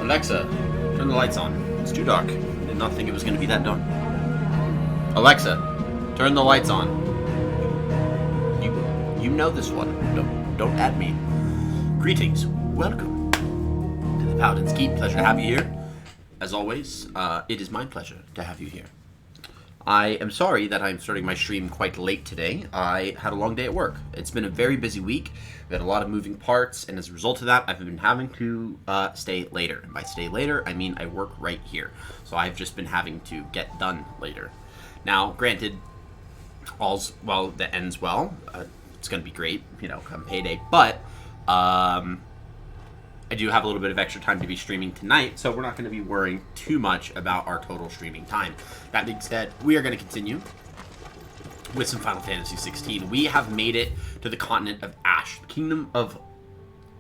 Alexa, turn the lights on. It's too dark. I did not think it was going to be that dark. Alexa, turn the lights on. You know this one. Don't add me. Greetings. Welcome to the Paladin's Keep. Pleasure to have you here. As always, it is my pleasure to have you here. I am sorry that I'm starting my stream quite late today. I had a long day at work. It's been a very busy week. We had a lot of moving parts, and as a result of that, I've been having to stay later. And by stay later, I mean I work right here. So I've just been having to get done later. Now, granted, all's well that ends well. It's going to be great, come payday. But I do have a little bit of extra time to be streaming tonight, so we're not going to be worrying too much about our total streaming time. That being said, we are going to continue with some Final Fantasy XVI. We have made it to the continent of Ash, the kingdom of...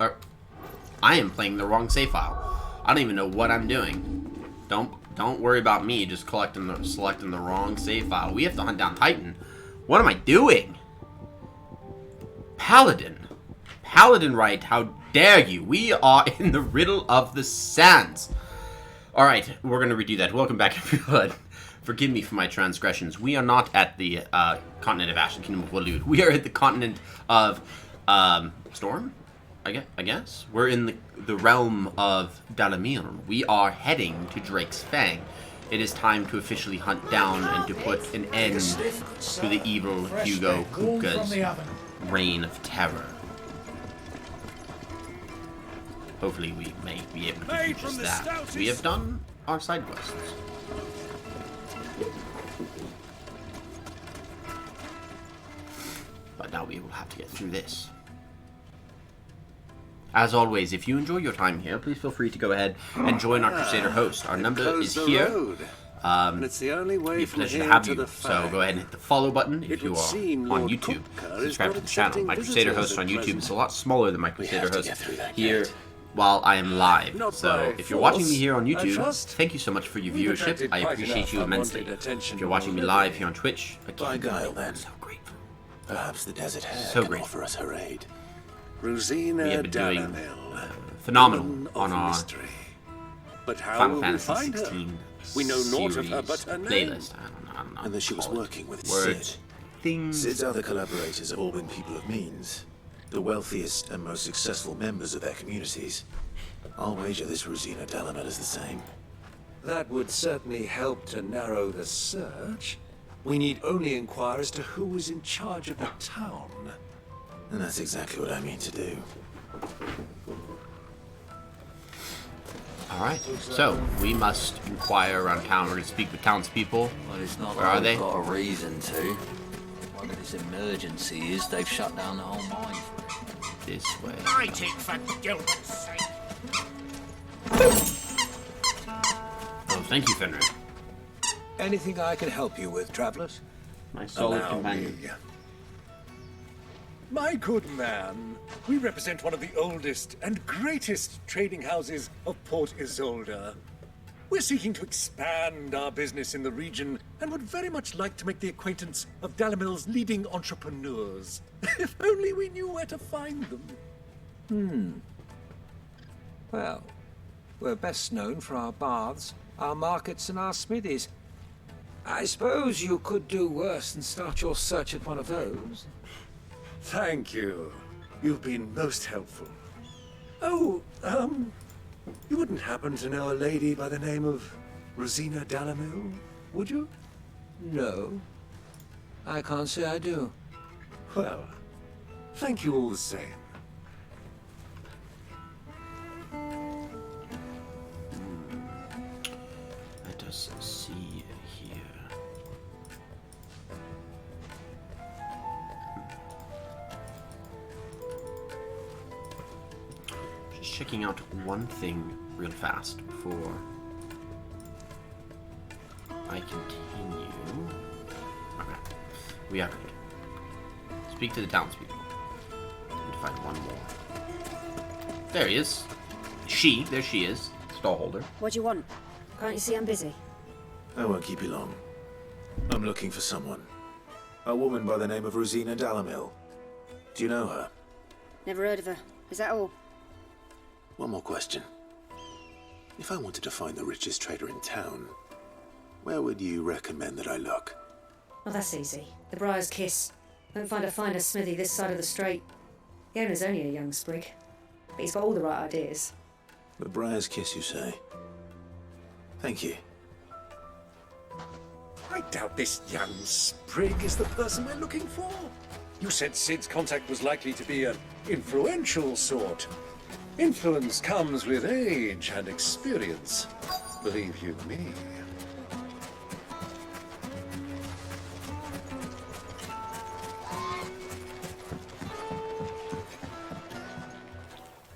I am playing the wrong save file. I don't even know what I'm doing. Don't worry about me just selecting the wrong save file. We have to hunt down Titan. What am I doing? Paladin right, how dare you? We are in the Riddle of the Sands. Alright, we're going to redo that. Welcome back, everyone. Forgive me for my transgressions. We are not at the continent of Ash, the kingdom of Waloed. We are at the continent of Storm, I guess. We're in the realm of Dalamir. We are heading to Drake's Fang. It is time to officially hunt down and to put an end to the evil Hugo Kupka's reign of terror. Hopefully we may be able to do just that. We have done our side quests. But now we will have to get through this. As always, if you enjoy your time here, please feel free to go ahead and join our Crusader host. Our number is here. It's a pleasure to have you. So go ahead and hit the follow button if you are on YouTube. Subscribe to the channel. My Crusader host on YouTube is a lot smaller than my Crusader host here while I am live. So if you're watching me here on YouTube, thank you so much for your viewership. I appreciate you immensely. If you're watching me live here on Twitch, again, I'm so grateful. Perhaps the desert hare so can grateful. offer us her aid. We have been doing phenomenal on our Final Fantasy 16 We know naught of her series but her name. playlist. I don't know. And that she was working with words, Sid. things. Sid's other collaborators have all been people of means, the wealthiest and most successful members of their communities. I'll wager this Rosina Dalamel is the same. That would certainly help to narrow the search. We need only inquire as to who was in charge of the town. And that's exactly what I mean to do. Alright, so we must inquire around town. We're going to speak with townspeople. Well, it's not Where like are they? they've got a reason to. What this emergency is, they've shut down the whole mine for it. This way. Light it, for Gilbert's sake. Oh, thank you, Fenrir. Anything I can help you with, travelers? My solid Allow companion. me. My good man, we represent one of the oldest and greatest trading houses of Port Isolde. We're seeking to expand our business in the region and would very much like to make the acquaintance of Dalamil's leading entrepreneurs. If only we knew where to find them. Well, we're best known for our baths, our markets, and our smithies. I suppose you could do worse than start your search at one of those. Thank you. You've been most helpful. Oh, you wouldn't happen to know a lady by the name of Rosina Dalamil, would you? No, I can't say I do. Well, thank you all the same. Let us see here. Just checking out one thing real fast before I continue. Okay, we are good. Speak to the townspeople. Need to find one more. There he is. There she is. Stallholder. What do you want? Can't you see I'm busy? I won't keep you long. I'm looking for someone. A woman by the name of Rosina Dalamil. Do you know her? Never heard of her. Is that all? One more question. If I wanted to find the richest trader in town, where would you recommend that I look? Oh, that's easy. The Briar's Kiss. Won't find a finer smithy this side of the strait. The owner's only a young sprig, but he's got all the right ideas. The Briar's Kiss, you say? Thank you. I doubt this young sprig is the person we're looking for. You said Sid's contact was likely to be an influential sort. Influence comes with age and experience. Believe you me.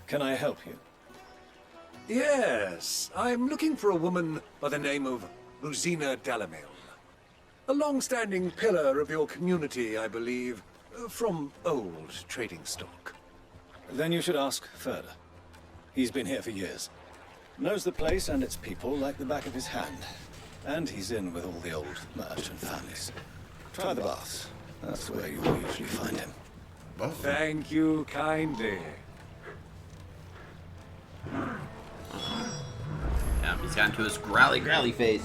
Can I help you? Yes, I'm looking for a woman by the name of Rosina Delamil. A long-standing pillar of your community, I believe, from old trading stock. Then you should ask Ferda. He's been here for years. Knows the place and its people like the back of his hand. And he's in with all the old merchant families. Try the baths. That's where you will usually find him. Thank you kindly. Yeah, he's gotten to his growly phase.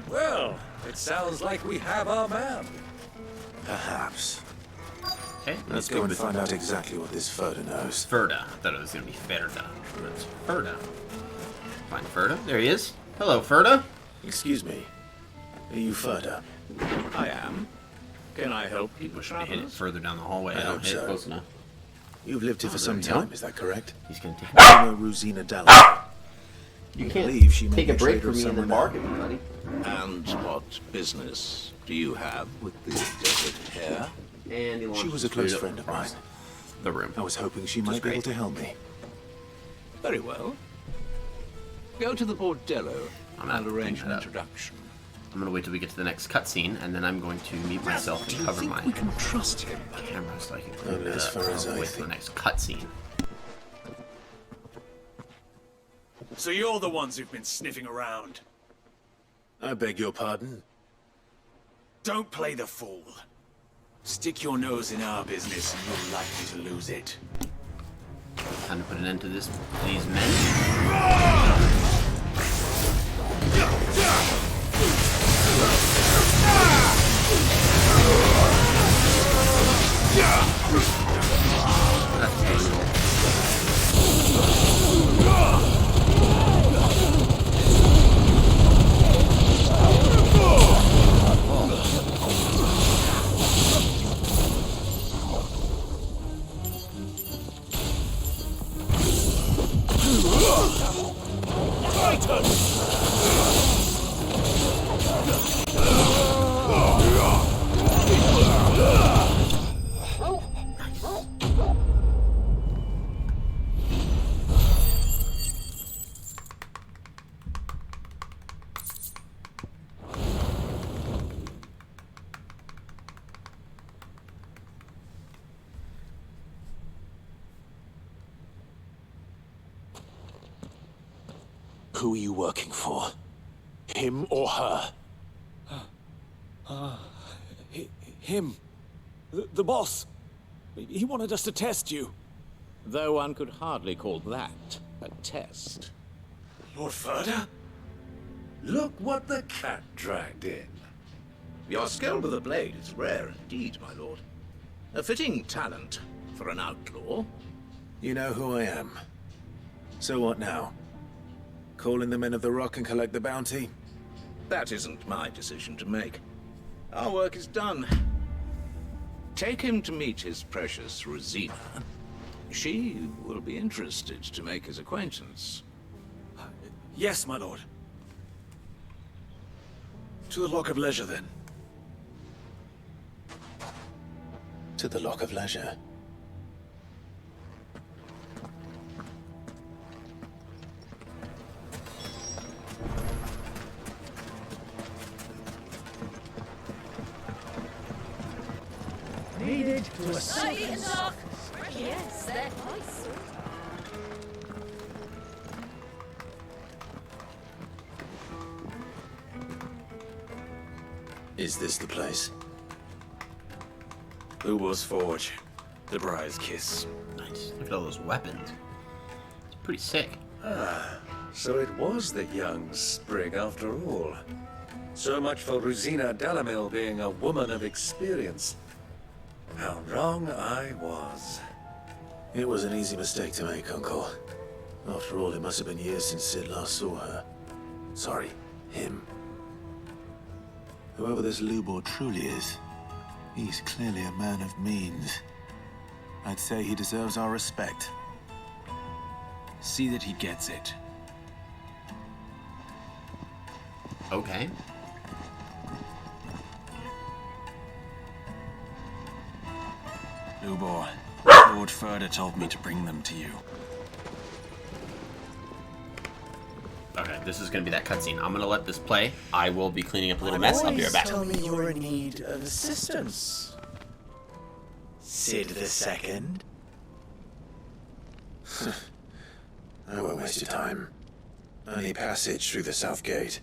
Well, it sounds like we have our man. Perhaps. Okay, Let's go and find out exactly what this Ferda knows. Ferda. I thought it was going to be Ferda. But it's Ferda. Find Ferda. There he is. Hello, Ferda. Excuse me. Are you Ferda? I am. Can I help you, Wish I hit it travelers? further down the hallway. I I don't hope hit it so. close enough. You've lived here for some there we go. time, is that correct? He's going to take. I know Rosina Delamil. You believe she may take be a a break trader from me in the somewhere market, buddy. And what business do you have with the desert hare? And he She was a close friend of mine. The room. I was hoping she might be able to help me. Very well. Go to the bordello. I'm not I'll arrange picking an that up. introduction. I'm going to wait till we get to the next cutscene, and then I'm going to mute myself Do and you cover think my we can trust him? camera so I can clear Only that as up. far as I'll I wait till the think. next cutscene. So you're the ones who've been sniffing around. I beg your pardon? Don't play the fool. Stick your nose in our business and you're likely to lose it. Time to put an end to this, please, men. That's painful. Who are you working for? Him or her? Him. The boss. He wanted us to test you. Though one could hardly call that a test. Lord Ferda? Look what the cat dragged in. Your skill with the blade is rare indeed, my lord. A fitting talent for an outlaw. You know who I am. So what now? Call in the men of the Rock and collect the bounty? That isn't my decision to make. Our work is done. Take him to meet his precious Rosina. She will be interested to make his acquaintance. Yes, my lord. To the Lock of Leisure, then. To the Lock of Leisure. Needed to a Yes, they're nice. Is this the place? Who was Forge? The Briar's Kiss. Nice. Look at all those weapons. It's pretty sick. So it was the young sprig after all. So much for Rosina Delamil being a woman of experience. How wrong I was. It was an easy mistake to make, Uncle. After all, it must have been years since Sid last saw her. Sorry, him. Whoever this Lubor truly is, he's clearly a man of means. I'd say he deserves our respect. See that he gets it. Okay. Lubor, Lord Furder told me to bring them to you. Okay, this is gonna be that cutscene. I'm gonna let this play. I will be cleaning up a little mess. I'll be right back. Tell me you're in need of assistance. Sid the Second. I won't waste your time. Only passage through the south gate.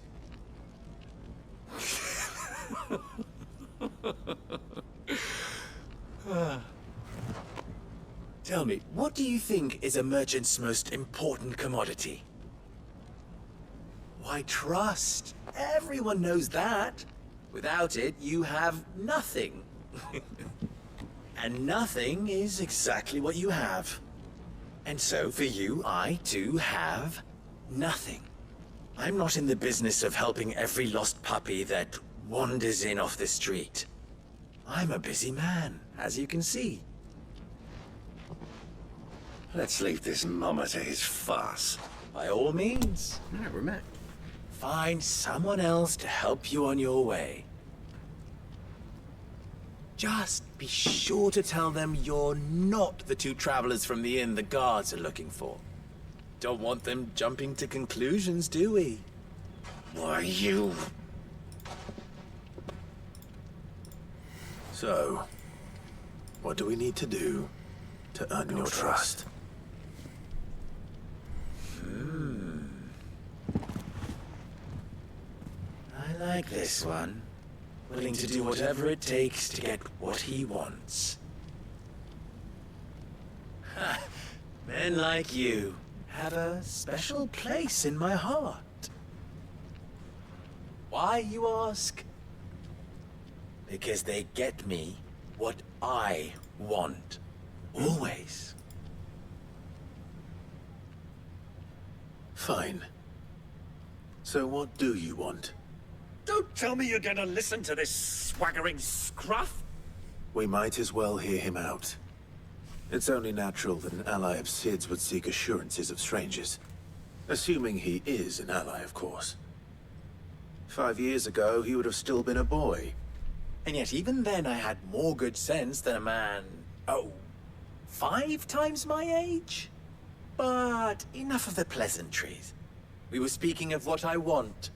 Tell me, what do you think is a merchant's most important commodity? Why, trust. Everyone knows that. Without it, you have nothing. And nothing is exactly what you have. And so, for you, I, too, have nothing. I'm not in the business of helping every lost puppy that wanders in off the street. I'm a busy man, as you can see. Let's leave this mummer to his farce. By all means. Alright, we're back. Find someone else to help you on your way. Just be sure to tell them you're not the two travelers from the inn the guards are looking for. Don't want them jumping to conclusions, do we? Why, you... So, what do we need to do to earn your trust? I like this one. Willing to do whatever it takes to get what he wants. Ha! Men like you have a special place in my heart. Why, you ask? Because they get me what I want. Always. Fine. So what do you want? Don't tell me you're gonna listen to this swaggering scruff! We might as well hear him out. It's only natural that an ally of Sid's would seek assurances of strangers. Assuming he is an ally, of course. 5 years ago, he would have still been a boy. And yet even then I had more good sense than a man, 5 times my age? But enough of the pleasantries. We were speaking of what I want.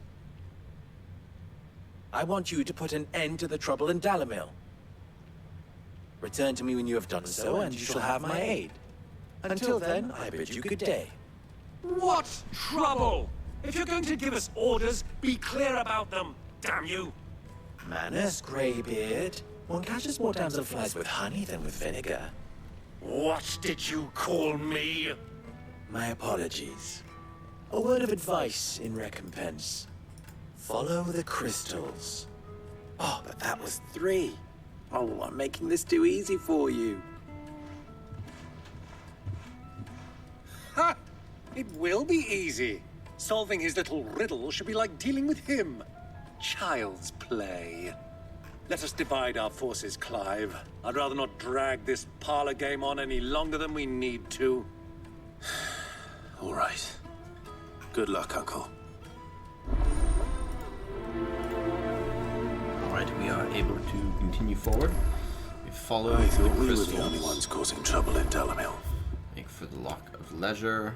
I want you to put an end to the trouble in Dalamil. Return to me when you have done so, and you shall have my aid. Until then, I bid you good day. What trouble? If you're going to give us orders, be clear about them, damn you! Manners, Greybeard. One catches more damselflies with honey than with vinegar. What did you call me? My apologies. A word of advice in recompense. Follow the crystals. Oh, but that was 3. Oh, I'm making this too easy for you. Ha! It will be easy. Solving his little riddle should be like dealing with him. Child's play. Let us divide our forces, Clive. I'd rather not drag this parlor game on any longer than we need to. All right. Good luck, Uncle. Alright, we are able to continue forward. We follow I the thought we were crystals. the only ones causing trouble in Dalamil. Make for the Lock of Leisure.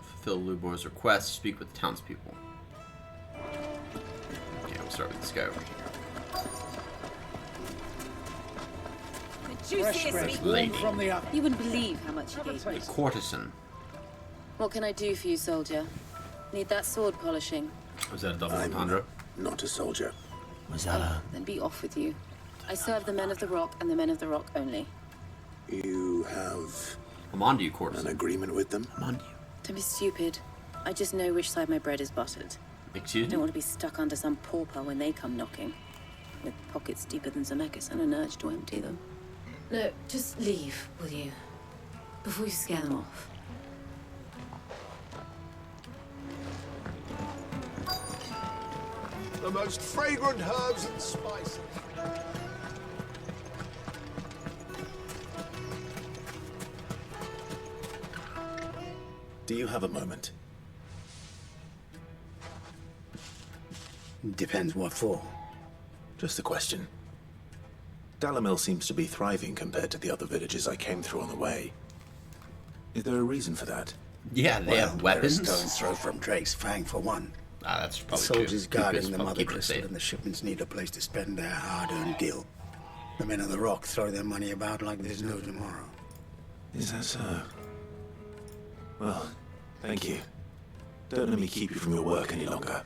Fulfill Lubor's request. Speak with the townspeople. Okay, we'll start with this guy over here. The juiciest meat Lady. from the oven. You wouldn't believe how much he gave me. A courtesan. What can I do for you, soldier? Need that sword polishing? Was that a double I'm entendre? not a soldier. Was that a... Then be off with you. I serve the men of the rock and the men of the rock only. You have I'm on to you, an courtesan. agreement with them? I'm on to you. Don't be stupid. I just know which side my bread is buttered. Excuse I me? don't want to be stuck under some pauper when they come knocking. With pockets deeper than Zemeckis and an urge to empty them. No, just leave, will you? Before you scare them off. The most fragrant herbs and spices. Do you have a moment? Depends what for. Just a question. Dalamil seems to be thriving compared to the other villages I came through on the way. Is there a reason for that? Yeah, they have weapons. They're a stone's throw from Drake's Fang, for one. Ah, that's The probably soldiers true. guarding Keep the it- mother keep it crystal safe. and the shipments need a place to spend their hard-earned gil. The men of the Rock throw their money about like there's no tomorrow. Is that so? Well, thank you. Don't let me keep you from your work any longer.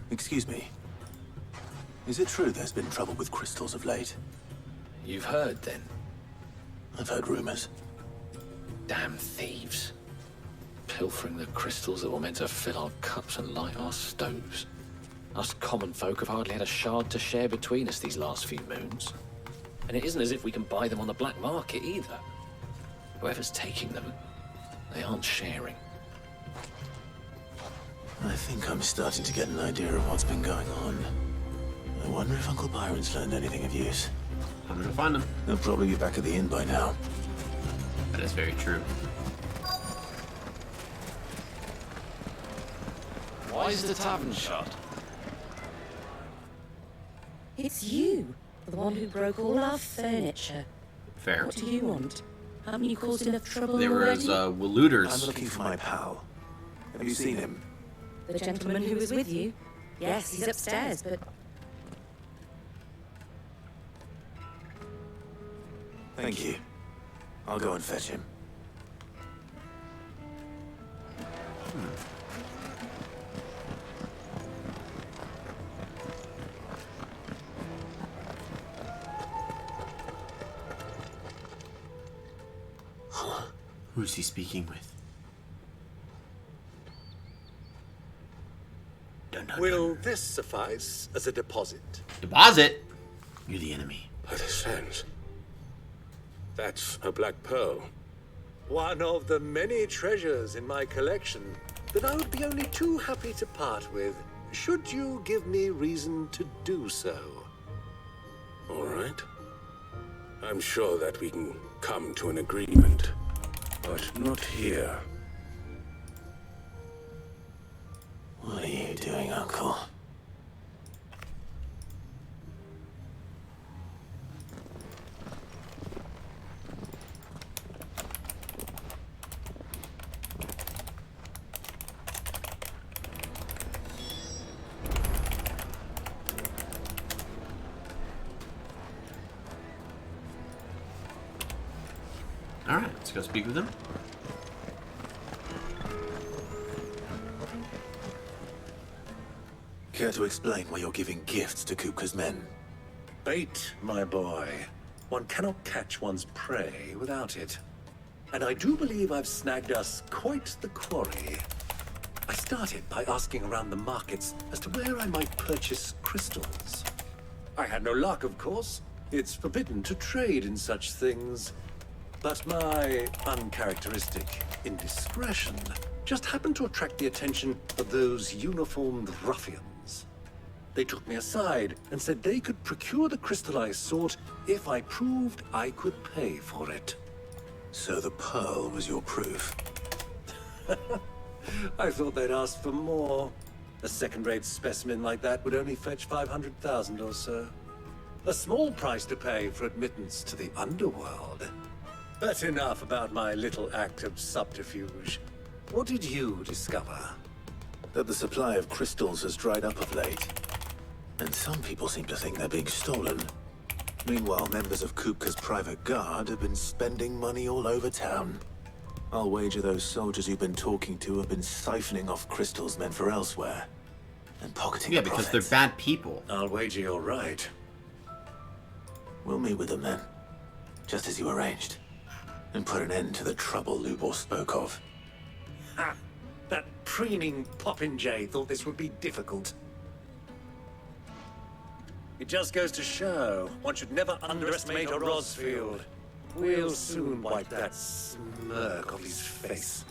Excuse me. Is it true there's been trouble with crystals of late? You've heard, then? I've heard rumors. Damn thieves. Pilfering the crystals that were meant to fill our cups and light our stoves. Us common folk have hardly had a shard to share between us these last few moons. And it isn't as if we can buy them on the black market either. Whoever's taking them, they aren't sharing. I think I'm starting to get an idea of what's been going on. I wonder if Uncle Byron's learned anything of use. I'm gonna find them. They'll probably be back at the inn by now. That is very true. Why is the tavern shut? It's you, the one who broke all our furniture. Fair. What do you want? Haven't you caused enough trouble There already? was Wallooters. I'm looking for my pal. Have you seen him? The gentleman who was with you? Yes, he's upstairs, but... Thank you. I'll go and fetch him. Who's he speaking with? Will this suffice as a deposit? Deposit? You're the enemy. By the sands. That's a black pearl. One of the many treasures in my collection that I would be only too happy to part with, should you give me reason to do so. All right. I'm sure that we can come to an agreement, but not here. What are you doing, Uncle? Alright, let's go speak with him. Care to explain why you're giving gifts to Kupka's men? Bait, my boy. One cannot catch one's prey without it. And I do believe I've snagged us quite the quarry. I started by asking around the markets as to where I might purchase crystals. I had no luck, of course. It's forbidden to trade in such things. But my uncharacteristic indiscretion just happened to attract the attention of those uniformed ruffians. They took me aside and said they could procure the crystal I sought if I proved I could pay for it. So the pearl was your proof? I thought they'd ask for more. A second-rate specimen like that would only fetch 500,000 or so. A small price to pay for admittance to the underworld. But enough about my little act of subterfuge. What did you discover? That the supply of crystals has dried up of late. And some people seem to think they're being stolen. Meanwhile, members of Kupka's private guard have been spending money all over town. I'll wager those soldiers you've been talking to have been siphoning off crystals meant for elsewhere. And pocketing Yeah, the because profits. they're bad people. I'll wager you're right. We'll meet with them then, just as you arranged, and put an end to the trouble Lubor spoke of. Ha! That preening popinjay thought this would be difficult. It just goes to show one should never underestimate a Rosfield. We'll soon wipe that smirk off his face.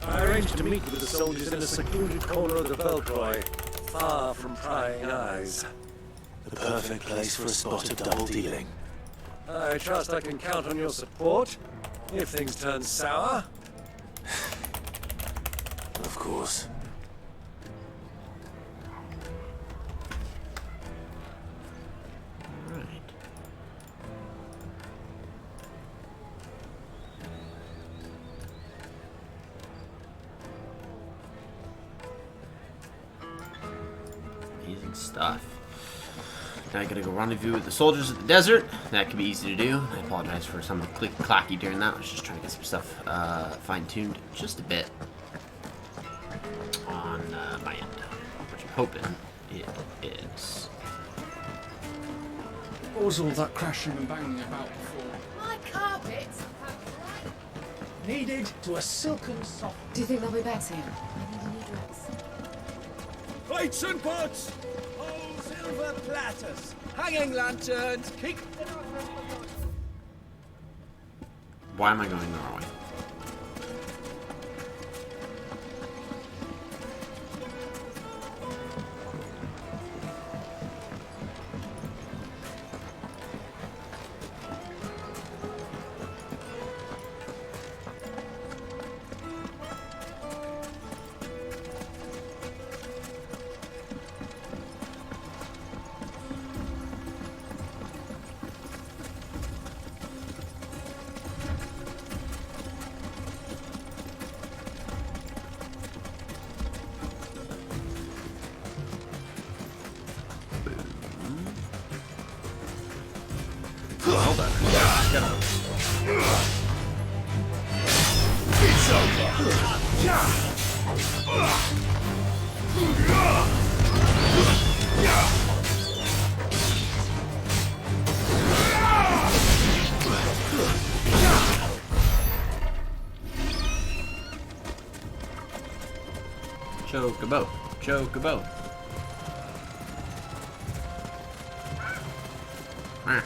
I arranged to meet with the soldiers in a secluded corner of the Veltroy, far from prying eyes. The perfect place for a spot of double dealing. I trust I can count on your support, if things turn sour. Of course. Alright. Amazing stuff. Now I gotta go rendezvous with the soldiers of the desert. That could be easy to do. I apologize for some of the clicky-clacky during that. I was just trying to get some stuff fine-tuned just a bit on my end, which I'm hoping it is. What was all that crashing and banging about before? My carpets. Needed to a silken soft. Do you think they'll be back soon? I need a new dress. Plates and pots! Oh, silver platters! Hanging lanterns! Keep. Why am I going the wrong way? Hold on. Get him. It's over. Chocobo. Chocobo. Ah.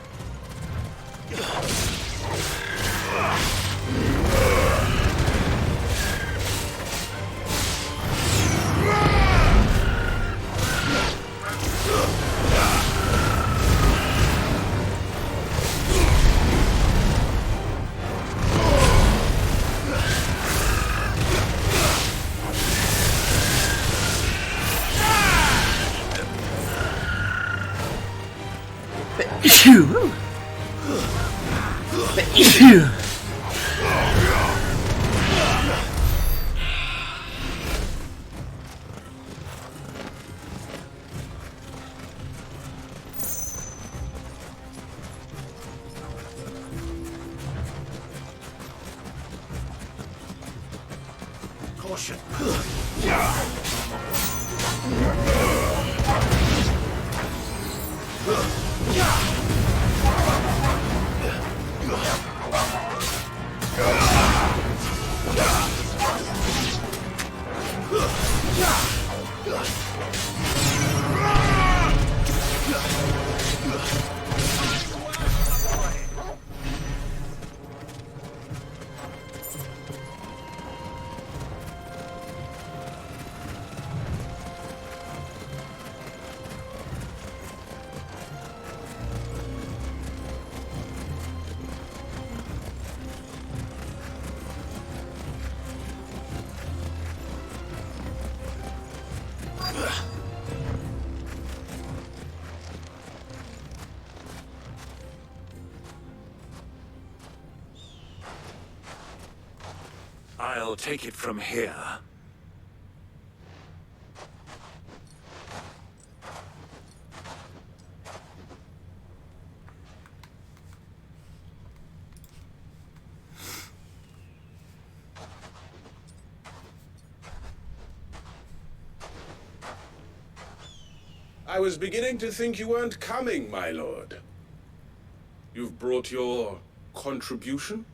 Phew. Phew. Caution. I'll take it from here. I was beginning to think you weren't coming, my lord. You've brought your contribution?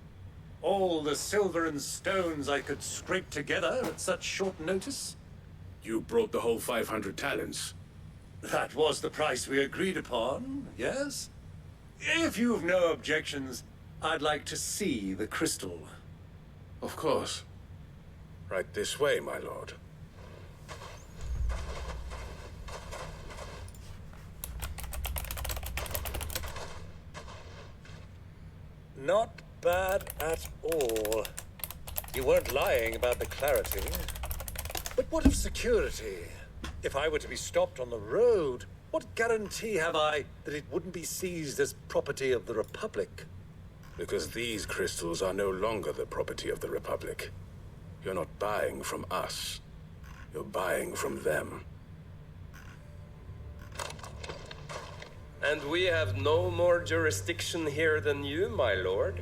All the silver and stones I could scrape together at such short notice? You brought the whole 500 talents. That was the price we agreed upon, yes? If you've no objections, I'd like to see the crystal. Of course. Right this way, my lord. Not bad at all. You weren't lying about the clarity. But what of security? If I were to be stopped on the road, what guarantee have I that it wouldn't be seized as property of the Republic? Because these crystals are no longer the property of the Republic. You're not buying from us. You're buying from them. And we have no more jurisdiction here than you, my lord.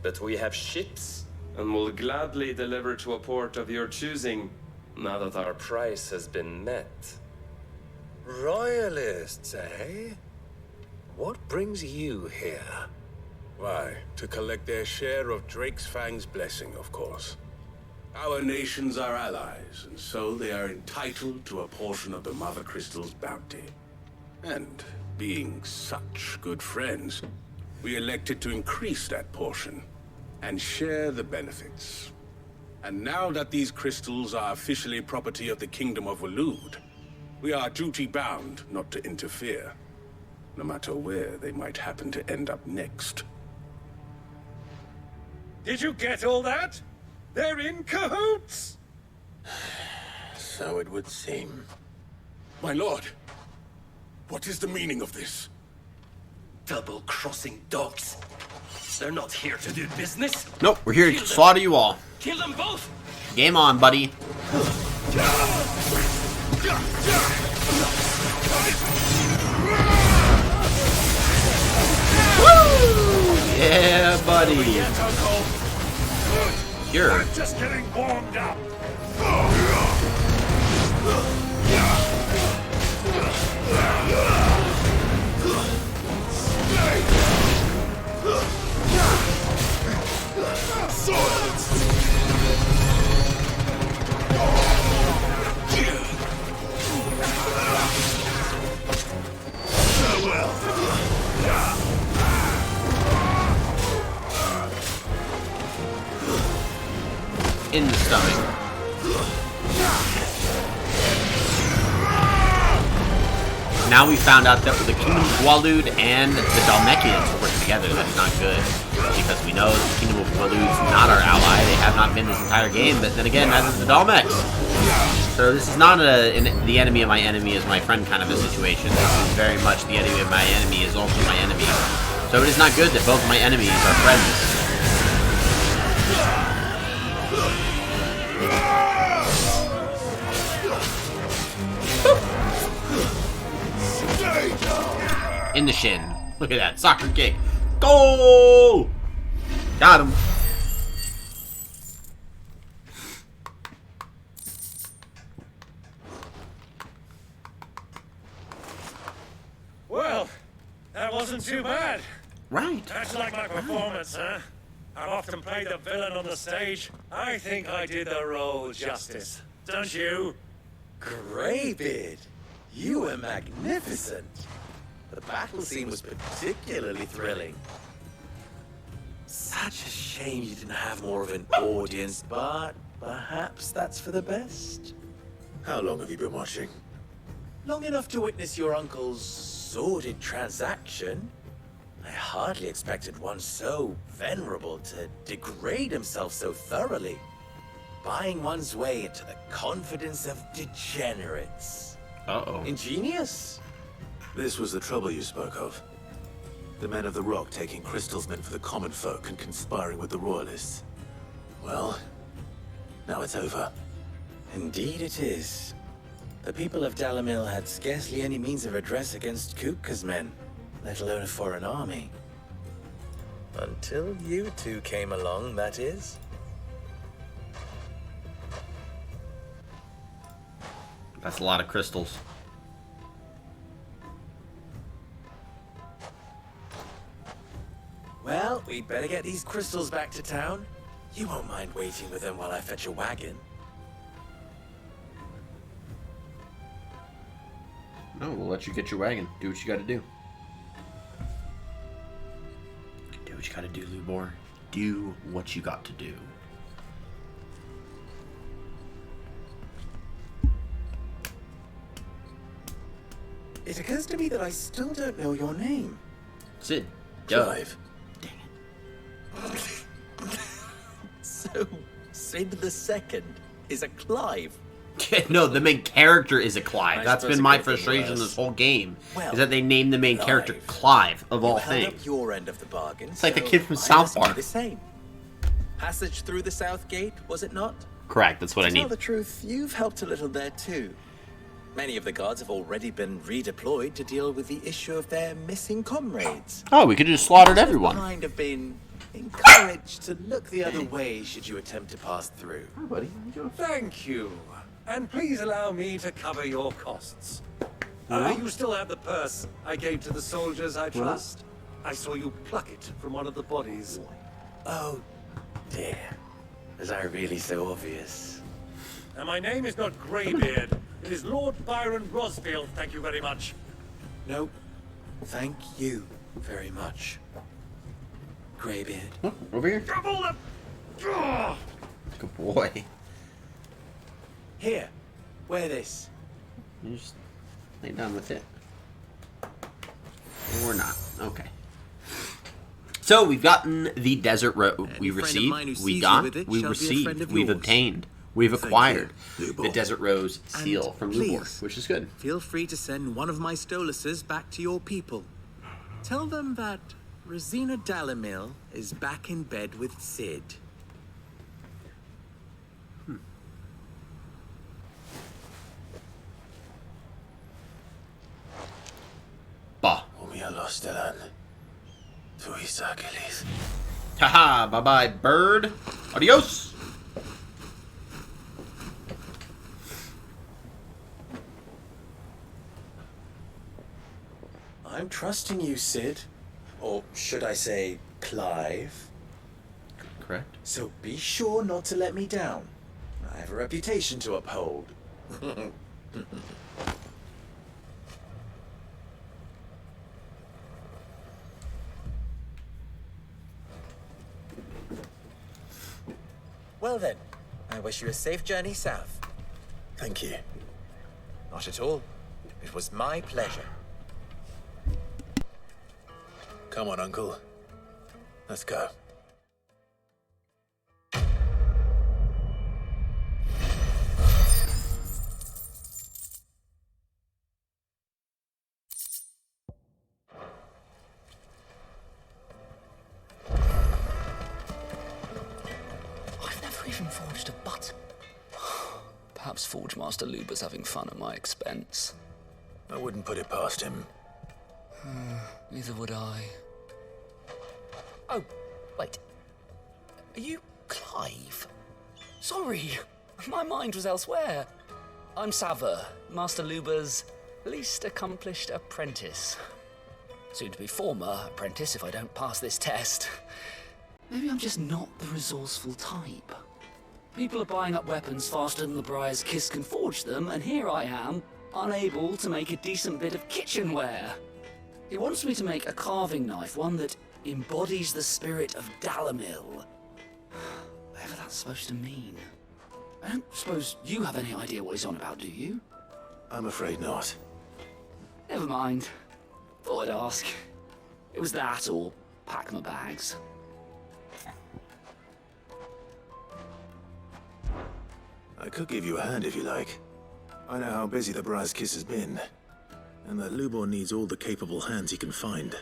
But we have ships, and will gladly deliver to a port of your choosing, now that our price has been met. Royalists, eh? What brings you here? Why, to collect their share of Drake's Fang's blessing, of course. Our nations are allies, and so they are entitled to a portion of the Mother Crystal's bounty. And being such good friends, we elected to increase that portion and share the benefits. And now that these crystals are officially property of the Kingdom of Waloed, we are duty-bound not to interfere, no matter where they might happen to end up next. Did you get all that? They're in cahoots! So it would seem. My lord, what is the meaning of this? Double-crossing dogs. They're not here to do business. Nope, we're here to slaughter you all. Kill them both! Game on, buddy. Woo! Yeah, buddy. You're I'm just getting warmed up. in the stomach. Now we found out that the Kingdom of Waloed and the Dhalmekians work together. That's not good, because we know the Kingdom of Waloed's not our ally. They have not been this entire game, but then again, neither is the Dhalmekians. So this is not the enemy of my enemy is my friend kind of a situation. This is very much the enemy of my enemy is also my enemy. So it is not good that both my enemies are friends. In the shin. Look at that. Soccer kick. Goal! Got him. Well, that wasn't too bad. Right. That's like my performance, huh? I've often played the villain on the stage. I think I did the role justice. Don't you? Greybeard, you were magnificent. The battle scene was particularly thrilling. Such a shame you didn't have more of an audience, but perhaps that's for the best. How long have you been watching? Long enough to witness your uncle's sordid transaction. I hardly expected one so venerable to degrade himself so thoroughly. Buying one's way into the confidence of degenerates. Uh-oh. Ingenious. This was the trouble you spoke of. The men of the Rock taking crystals meant for the common folk and conspiring with the Royalists. Well, now it's over. Indeed it is. The people of Dalamil had scarcely any means of redress against Kupka's men, let alone a foreign army. Until you two came along, that is. That's a lot of crystals. We'd better get these crystals back to town. You won't mind waiting with them while I fetch a wagon. No, we'll let you get your wagon. Do what you gotta do. Do what you gotta do, Lubor. Do what you got to do. It occurs to me that I still don't know your name. Sid. Clive. Dang it. So, Sid the Second is a Clive. No, the main character is a Clive. I That's suppose been it my could be frustration worse. this whole game. Well, is that they named the main Clive. character Clive, of all You held things. up your end of the bargain. It's like the so kid from I South must do Park. the same. Passage through the South Gate, was it not? Correct, that's what I To tell need. the truth, you've helped a little there too. Many of the guards have already been redeployed to deal with the issue of their missing comrades. Oh, we could have just slaughtered everyone. Kind of been encouraged to look the other way should you attempt to pass through. Hi, buddy. Thank you. And please allow me to cover your costs. You still have the purse I gave to the soldiers, I trust? I saw you pluck it from one of the bodies. Oh, dear. Was I really so obvious? And my name is not Greybeard. It is Lord Byron Rosfield, thank you very much. No, thank you very much. Greybeard. Oh, over here. Double the... Good boy. Here, wear this. You just lay down with it. Or not. Okay. So we've gotten the desert road. We received. We got. We received. We've obtained. We've acquired the Desert Rose seal from Lubor, which is good. Feel free to send one of my Stoluses back to your people. Tell them that Rosina Dalamil is back in bed with Sid. Bah. Haha, bye bye, bird. Adios. I'm trusting you, Sid. Or should I say, Clive? Correct. So be sure not to let me down. I have a reputation to uphold. Well then, I wish you a safe journey south. Thank you. Not at all. It was my pleasure. Come on, Uncle. Let's go. I've never even forged a button. Perhaps Forge Master Luber's having fun at my expense. I wouldn't put it past him. Neither would I. Oh, wait. Are you Clive? Sorry, my mind was elsewhere. I'm Sava, Master Luber's least accomplished apprentice. Soon to be former apprentice if I don't pass this test. Maybe I'm just not the resourceful type. People are buying up weapons faster than the Briar's Kiss can forge them, and here I am, unable to make a decent bit of kitchenware. He wants me to make a carving knife, one that embodies the spirit of Dalamil. Whatever that's supposed to mean. I don't suppose you have any idea what he's on about, do you? I'm afraid not. Never mind. Thought I'd ask. It was that or pack my bags. I could give you a hand if you like. I know how busy the Briar's Kiss has been, and that Lubor needs all the capable hands he can find.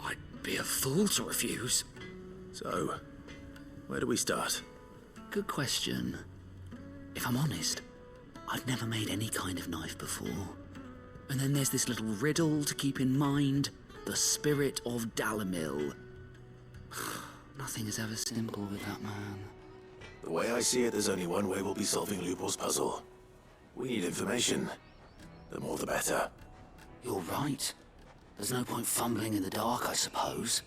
I'd be a fool to refuse. So, where do we start? Good question. If I'm honest, I've never made any kind of knife before. And then there's this little riddle to keep in mind. The spirit of Dalamil. Nothing is ever simple with that man. The way I see it, there's only one way we'll be solving Lubor's puzzle. We need information. The more the better. You're right. There's no point fumbling in the dark, I suppose.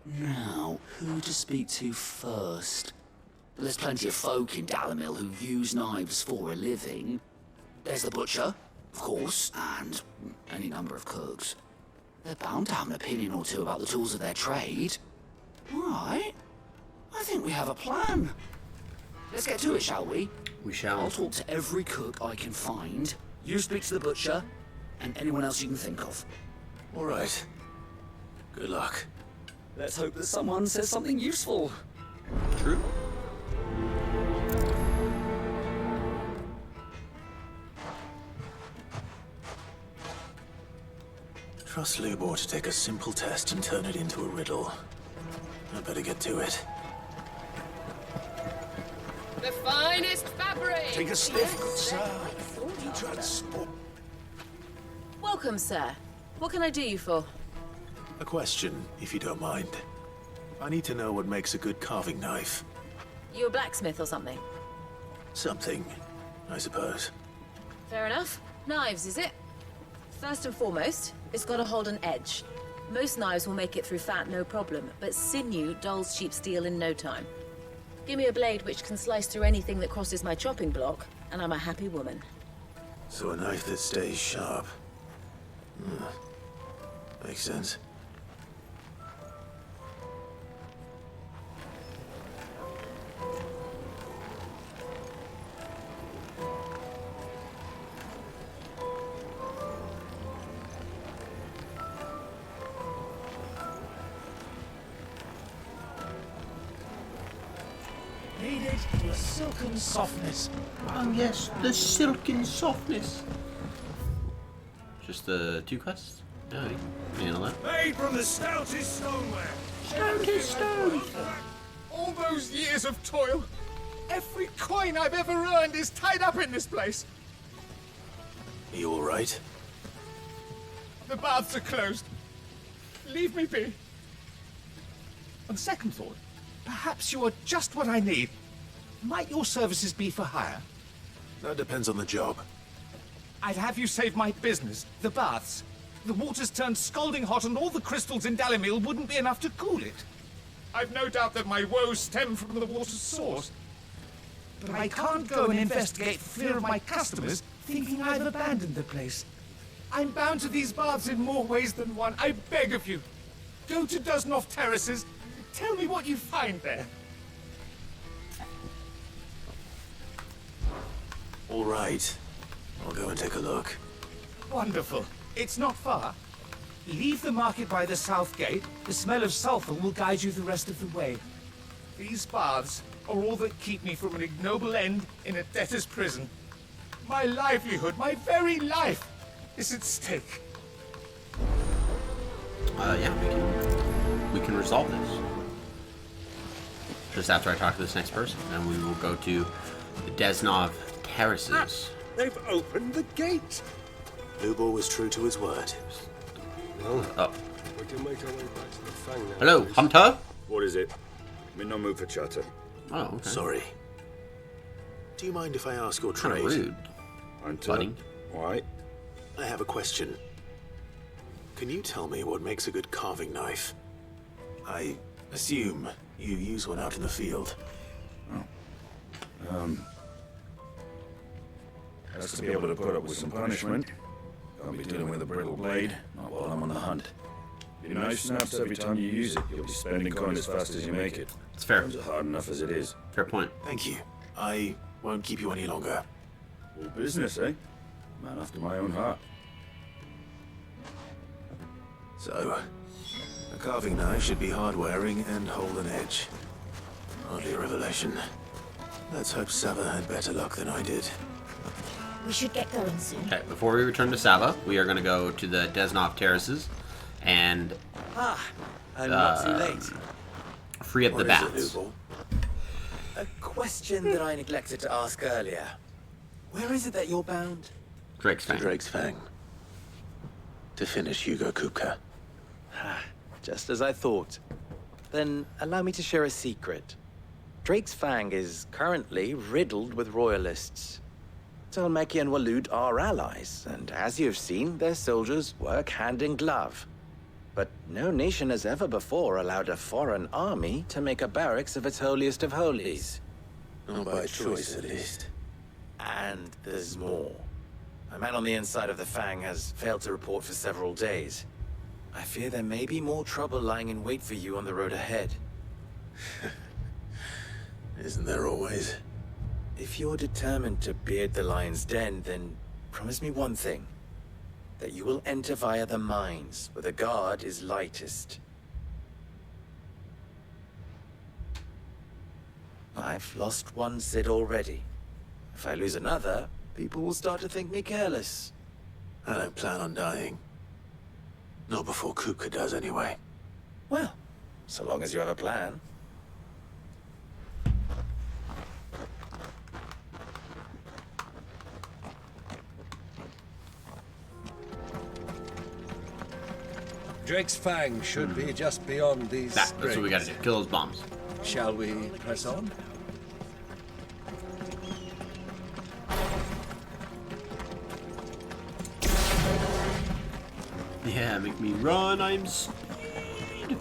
Now, who to speak to first? There's plenty of folk in Dalamil who use knives for a living. There's the butcher, of course, and any number of cooks. They're bound to have an opinion or two about the tools of their trade. All right. I think we have a plan. Let's get to it, shall we? We shall. I'll talk to every cook I can find. You speak to the butcher, and anyone else you can think of. All right. Good luck. Let's hope that someone says something useful. True. Trust Lubor to take a simple test and turn it into a riddle. I better get to it. The finest fabric! Take a sniff, good sir. Welcome, sir. What can I do you for? A question, if you don't mind. I need to know what makes a good carving knife. You a blacksmith or something? Something, I suppose. Fair enough. Knives, is it? First and foremost, it's got to hold an edge. Most knives will make it through fat, no problem, but sinew dulls cheap steel in no time. Give me a blade which can slice through anything that crosses my chopping block, and I'm a happy woman. So a knife that stays sharp. Makes sense. Needed the silken softness. Oh yes, the silken softness. Just the 2 quests? No, you can handle that. Made from the stoutest stoneware. Stoutest stone. All those years of toil. Every coin I've ever earned is tied up in this place. Are you all right? The baths are closed. Leave me be. On second thought, perhaps you are just what I need. Might your services be for hire? That depends on the job. I'd have you save my business, the baths. The water's turned scalding hot and all the crystals in Dalamil wouldn't be enough to cool it. I've no doubt that my woes stem from the water's source. But I can't go and investigate for fear of my customers thinking I've abandoned the place. I'm bound to these baths in more ways than one. I beg of you. Go to Dusnoff Terraces. Tell me what you find there. All right. I'll go and take a look. Wonderful. It's not far. Leave the market by the south gate. The smell of sulfur will guide you the rest of the way. These baths are all that keep me from an ignoble end in a debtor's prison. My livelihood, my very life, is at stake. Yeah, we can resolve this. Just after I talk to this next person, and we will go to the Desnov Terraces. They've opened the gate. Lubor was true to his word. Oh. We can make our way back to the Fang now. Hello, Hunter? What is it? I'm in no mood for chatter. Oh, okay. Sorry. Do you mind if I ask your Kind trade? of rude. Buddy. Why? I have a question. Can you tell me what makes a good carving knife? I assume you use one out in the field. Has to be able to put up with some punishment. Can't be dealing with a brittle blade, not while I'm on the hunt. Your knife snaps every time you use it. You'll be spending coin as fast as you make it. It's fair. Times are hard enough as it is. Fair point. Thank you. I won't keep you any longer. All business, eh? Man after my own heart. So, a carving knife should be hard-wearing and hold an edge. Hardly a revelation. Let's hope Sava had better luck than I did. We should get going soon. Okay, before we return to Sava, we are going to go to the Desnov Terraces and I'm not too late. free up the baths. A question that I neglected to ask earlier. Where is it that you're bound? Drake's Fang. Drake's Fang. To finish Hugo Kupka. Just as I thought. Then allow me to share a secret. Drake's Fang is currently riddled with royalists. Talmeki and Walud are allies, and as you've seen, their soldiers work hand in glove. But no nation has ever before allowed a foreign army to make a barracks of its holiest of holies. Not by choice, at least. And there's more. A man on the inside of the Fang has failed to report for several days. I fear there may be more trouble lying in wait for you on the road ahead. Isn't there always? If you're determined to beard the lion's den, then promise me one thing. That you will enter via the mines, where the guard is lightest. I've lost one Cid already. If I lose another, people will start to think me careless. I don't plan on dying. Not before Kupka does, anyway. Well, so long as you have a plan. Drake's Fang should be just beyond these That's what we gotta do. Kill those bombs. Shall we press on? Yeah, make me run. I'm speed.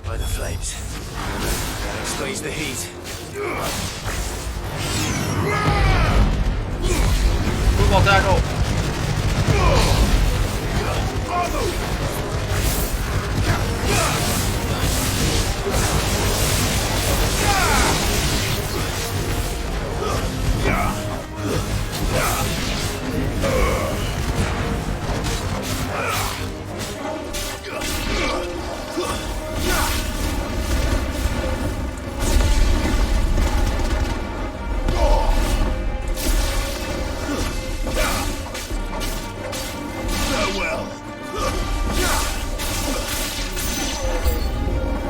By the flames. That explains the heat. Football tackle.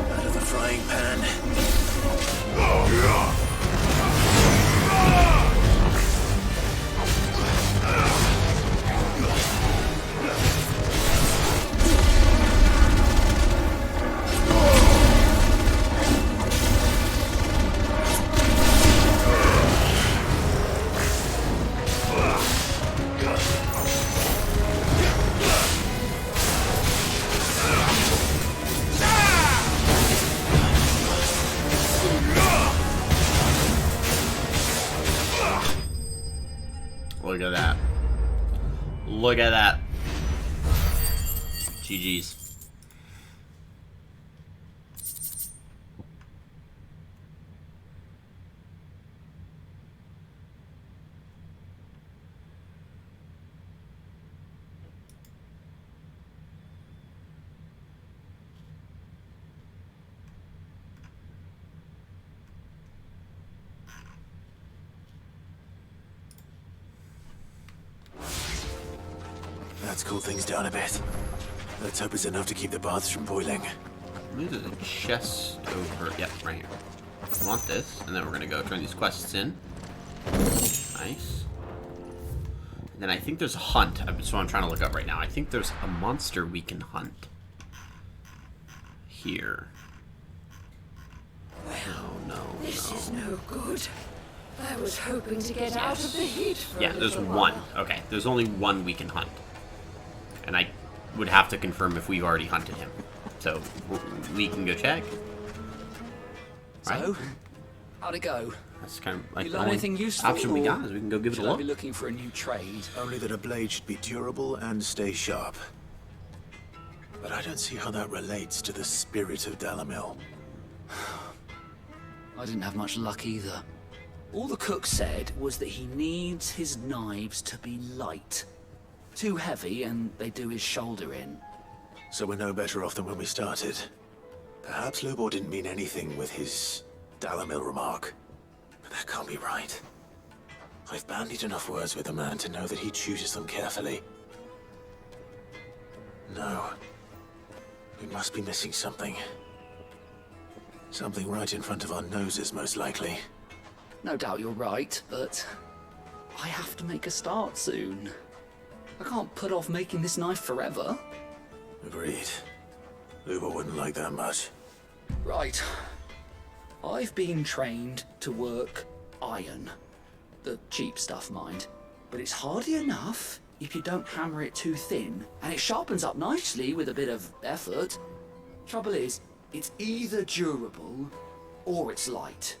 Out of the frying pan. Look at that. Look at that. GG's. Let's cool things down a bit. Let's hope it's enough to keep the baths from boiling. Move to the chest over. Yep, right here. I want this, and then we're gonna go turn these quests in. Nice. And then I think there's a hunt. That's what I'm trying to look up right now. I think there's a monster we can hunt. Here. Oh no. This is no good. I was hoping to get out of the heat for Yeah, a there's little one. while. Okay, there's only one we can hunt. And I would have to confirm if we've already hunted him. So, we can go check. Right? So, how'd it go? That's kind of like You the learn only anything useful? option we or got is we can go give it a should I look. be looking for a new trade? Only that a blade should be durable and stay sharp. But I don't see how that relates to the spirit of Dalamil. I didn't have much luck either. All the cook said was that he needs his knives to be light. Too heavy and they do his shoulder in. So we're no better off than when we started. Perhaps Lubor didn't mean anything with his Dalamil remark. But that can't be right. I've bandied enough words with the man to know that he chooses them carefully. No. We must be missing something. Something right in front of our noses, most likely. No doubt you're right, but I have to make a start soon. I can't put off making this knife forever. Agreed. Luba wouldn't like that much. Right. I've been trained to work iron. The cheap stuff, mind. But it's hardy enough if you don't hammer it too thin, and it sharpens up nicely with a bit of effort. Trouble is, it's either durable or it's light.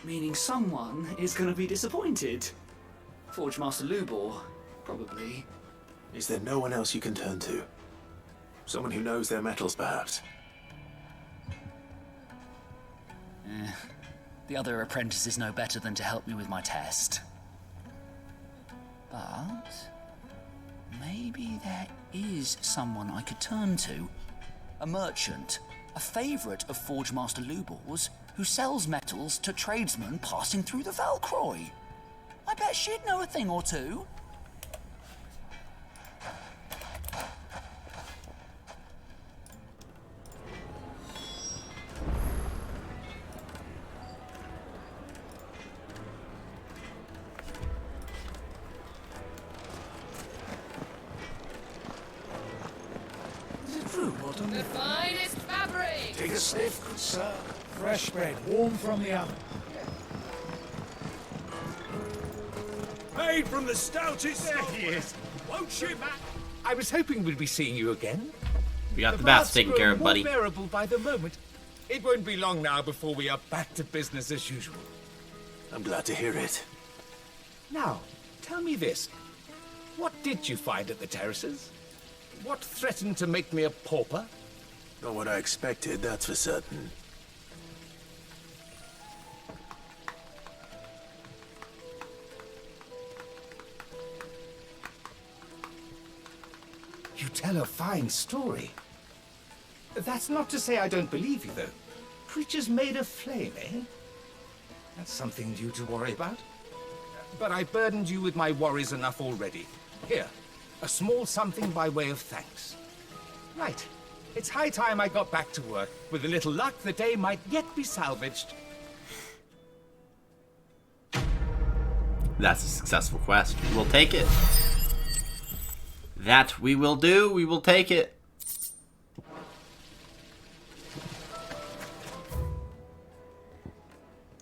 Meaning someone is going to be disappointed. Forge Master Lubor, probably. Is there no one else you can turn to? Someone who knows their metals, perhaps? The other apprentice is no better than to help me with my test. But maybe there is someone I could turn to. A merchant, a favourite of Forge Master Lubor's, who sells metals to tradesmen passing through the Valcroy. I bet she'd know a thing or two. Is it true, Walton? The finest fabric! Take a sniff, good sir. Fresh bread, warm from the oven. Made from the stoutest. There he is. Won't you, Matt? I was hoping we'd be seeing you again. We got the baths taken care of, buddy. More bearable by the moment. It won't be long now before we are back to business as usual. I'm glad to hear it. Now, tell me this. What did you find at the terraces? What threatened to make me a pauper? Not what I expected, that's for certain. You tell a fine story. That's not to say I don't believe you, though. Creatures made of flame, eh? That's something due to worry about. But I burdened you with my worries enough already. Here, a small something by way of thanks. Right. It's high time I got back to work. With a little luck, the day might yet be salvaged. That's a successful quest. We'll take it. That we will do. We will take it.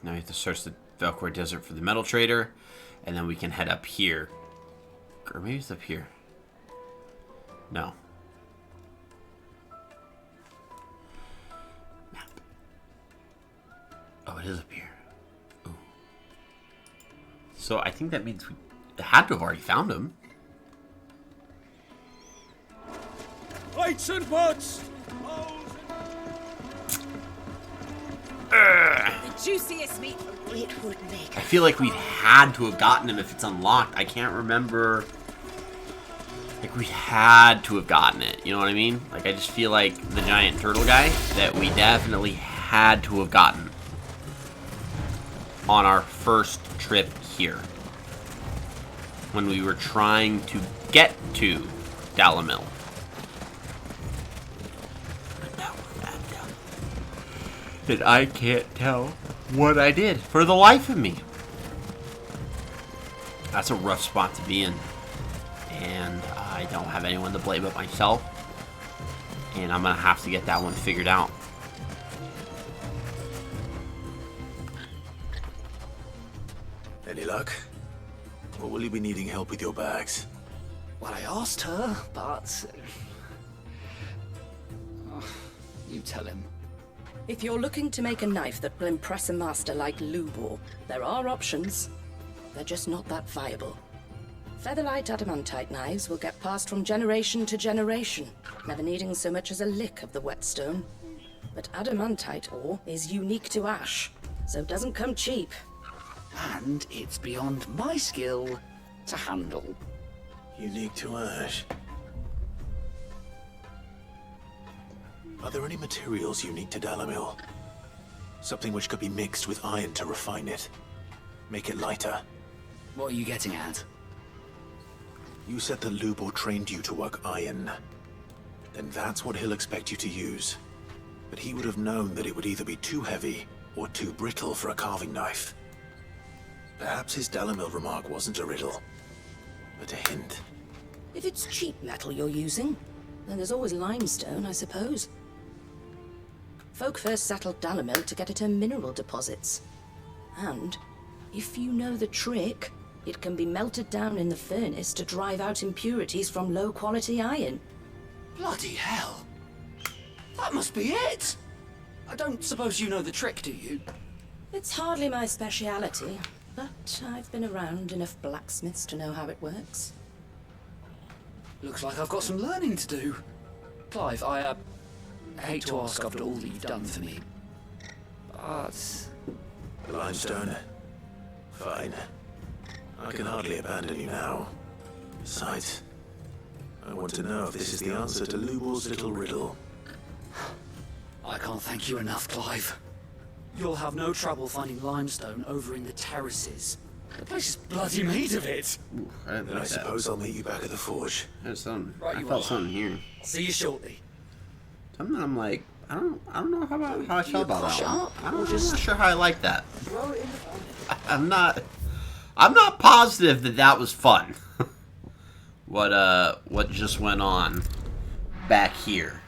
Now we have to search the Valcor Desert for the metal trader, and then we can head up here. Or maybe it's up here. No. Map. Oh, it is up here. Ooh. So I think that means we had to have already found him. Lights and butts! The juiciest meat it would make. I feel like we had to have gotten him if it's unlocked. I can't remember. Like, we had to have gotten it. You know what I mean? Like, I just feel like the giant turtle guy that we definitely had to have gotten on our first trip here. When we were trying to get to Dalamil. That I can't tell what I did for the life of me. That's a rough spot to be in. And I don't have anyone to blame but myself. And I'm going to have to get that one figured out. Any luck? Or will you be needing help with your bags? Well, I asked her, but... you tell him. If you're looking to make a knife that will impress a master like Lubor, there are options. They're just not that viable. Featherlight adamantite knives will get passed from generation to generation, never needing so much as a lick of the whetstone. But adamantite ore is unique to ash, so it doesn't come cheap. And it's beyond my skill to handle. Unique to ash. Are there any materials unique to Dalamil? Something which could be mixed with iron to refine it. Make it lighter. What are you getting at? You said that Lubor trained you to work iron. then that's what he'll expect you to use. But he would have known that it would either be too heavy or too brittle for a carving knife. Perhaps his Dalamil remark wasn't a riddle, but a hint. If it's cheap metal you're using, then there's always limestone, I suppose. Folk first settled Dalamil to get at her mineral deposits. And, if you know the trick, it can be melted down in the furnace to drive out impurities from low-quality iron. Bloody hell! That must be it! I don't suppose you know the trick, do you? It's hardly my speciality, but I've been around enough blacksmiths to know how it works. Looks like I've got some learning to do. Clive, I hate to ask after all that you've done for me, but... Limestone. Fine. I can hardly abandon you now. Besides, I want to know if this is the answer to Lubor's little riddle. I can't thank you enough, Clive. You'll have no trouble finding limestone over in the terraces. The place is bloody made of it. Ooh, I didn't Then like I that. suppose I'll meet you back at the forge. There's something. Right, I you felt are. something here. See you shortly. Something I'm like, I don't know how I felt about crush that it one. up, I'm or not just sure how I like that. throw it in the fire? I'm not positive that was fun. What just went on back here?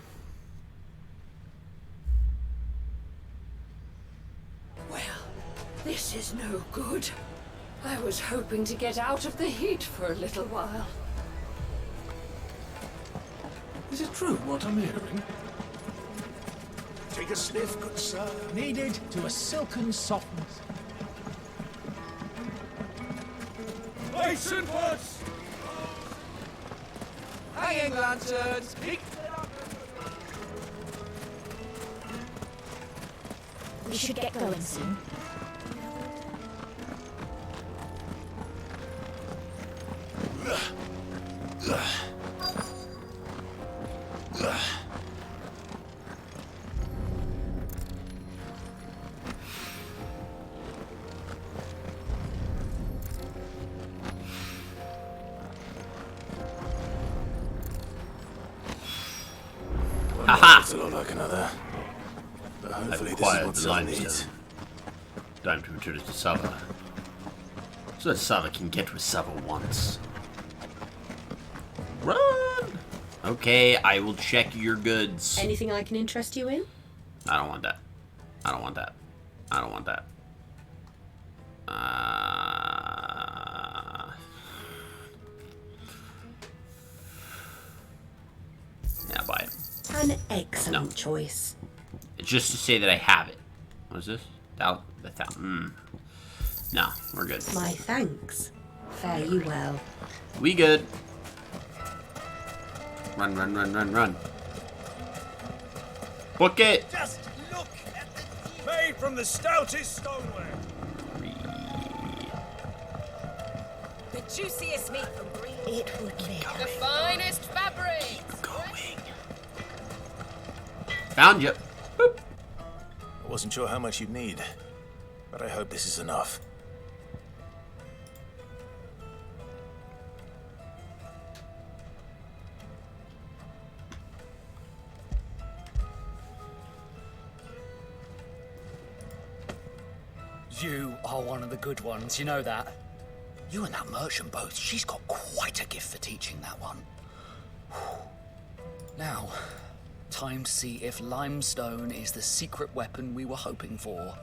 Well, this is no good. I was hoping to get out of the heat for a little while. Is it true what I'm hearing? Take a sniff, good sir. Kneaded to a silken softness. Lights and words! Hanging lanterns! We should get going soon. Haha! It's a lot like another. But hopefully this is Acquired what the Sal limestone. needs. Time to return it to Sava. So that Sava can get with Sava once. Run! Okay, I will check your goods. Anything I can interest you in? I don't want that. I don't want that. I don't want that. Yeah, buy it. An excellent choice. It's just to say that I have it. What is this? No, we're good. My thanks. Fare you well. We good. Run, run, run, run, run. Book it! Just look at the made from the stoutest stoneware. The juiciest meat from green. It would be. The finest fabric. Found you. Boop. I wasn't sure how much you'd need, but I hope this is enough. You are one of the good ones, you know that. You and that merchant both, she's got quite a gift for teaching that one. Now, time to see if limestone is the secret weapon we were hoping for.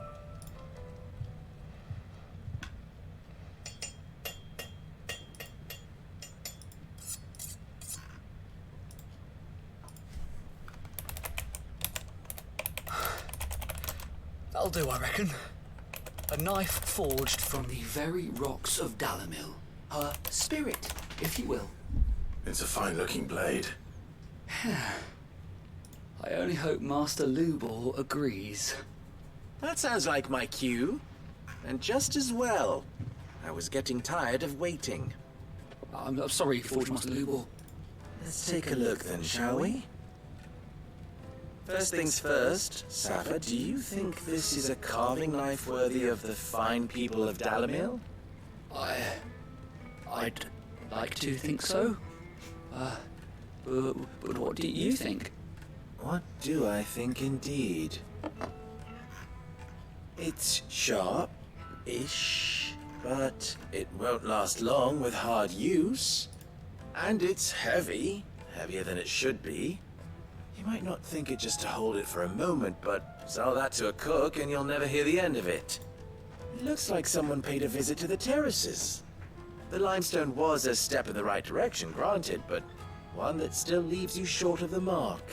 That'll do, I reckon. A knife forged from the very rocks of Dalamil. Her spirit, if you will. It's a fine-looking blade. I only hope Master Lubor agrees. That sounds like my cue. And just as well. I was getting tired of waiting. I'm sorry, Forge Master Lubor. Let's take a look then, shall we? First things first, Safa, do you think this is a carving knife worthy of the fine people of Dalamil? I'd like to think so. But what do you think? What do I think indeed? It's sharp-ish, but it won't last long with hard use. And it's heavy, heavier than it should be. You might not think it just to hold it for a moment, but sell that to a cook and you'll never hear the end of it. It looks like someone paid a visit to the terraces. The limestone was a step in the right direction, granted, but one that still leaves you short of the mark.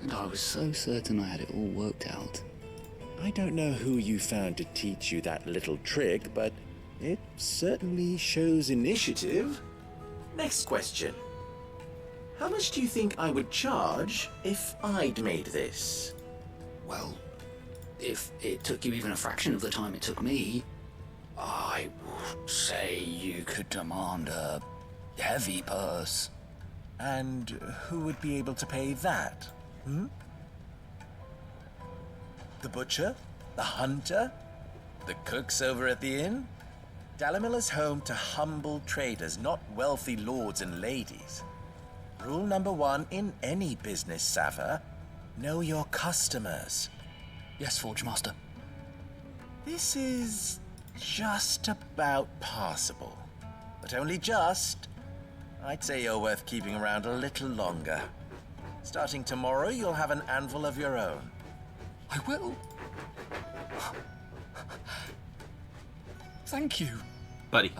And I was so certain I had it all worked out. I don't know who you found to teach you that little trick, but it certainly shows initiative. Next question. How much do you think I would charge if I'd made this? Well, if it took you even a fraction of the time it took me, I would say you could demand a heavy purse. And who would be able to pay that? The butcher? The hunter? The cooks over at the inn? Dalimil is home to humble traders, not wealthy lords and ladies. Rule number 1 in any business, Sava: know your customers. Yes, Forge Master. This is just about passable. But only just. I'd say you're worth keeping around a little longer. Starting tomorrow, you'll have an anvil of your own. I will. Thank you. Buddy.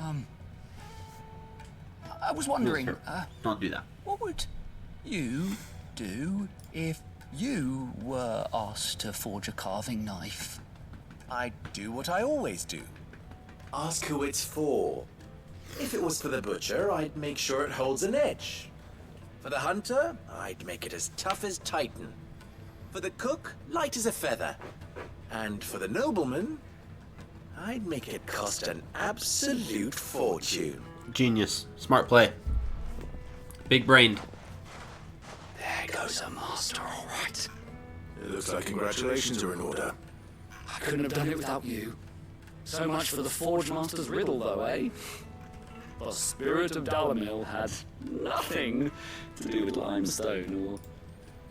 I was wondering, don't do that. What would you do if you were asked to forge a carving knife? I'd do what I always do. Ask who it's for. If it was for the butcher, I'd make sure it holds an edge. For the hunter, I'd make it as tough as Titan. For the cook, light as a feather. And for the nobleman, I'd make it cost an absolute fortune. Genius. Smart play. Big brained. There goes a master, all right. It looks like congratulations are in order. I couldn't have done it without you. So much for the Forge Master's riddle, though, eh? The spirit of Dalimil had nothing to do with limestone or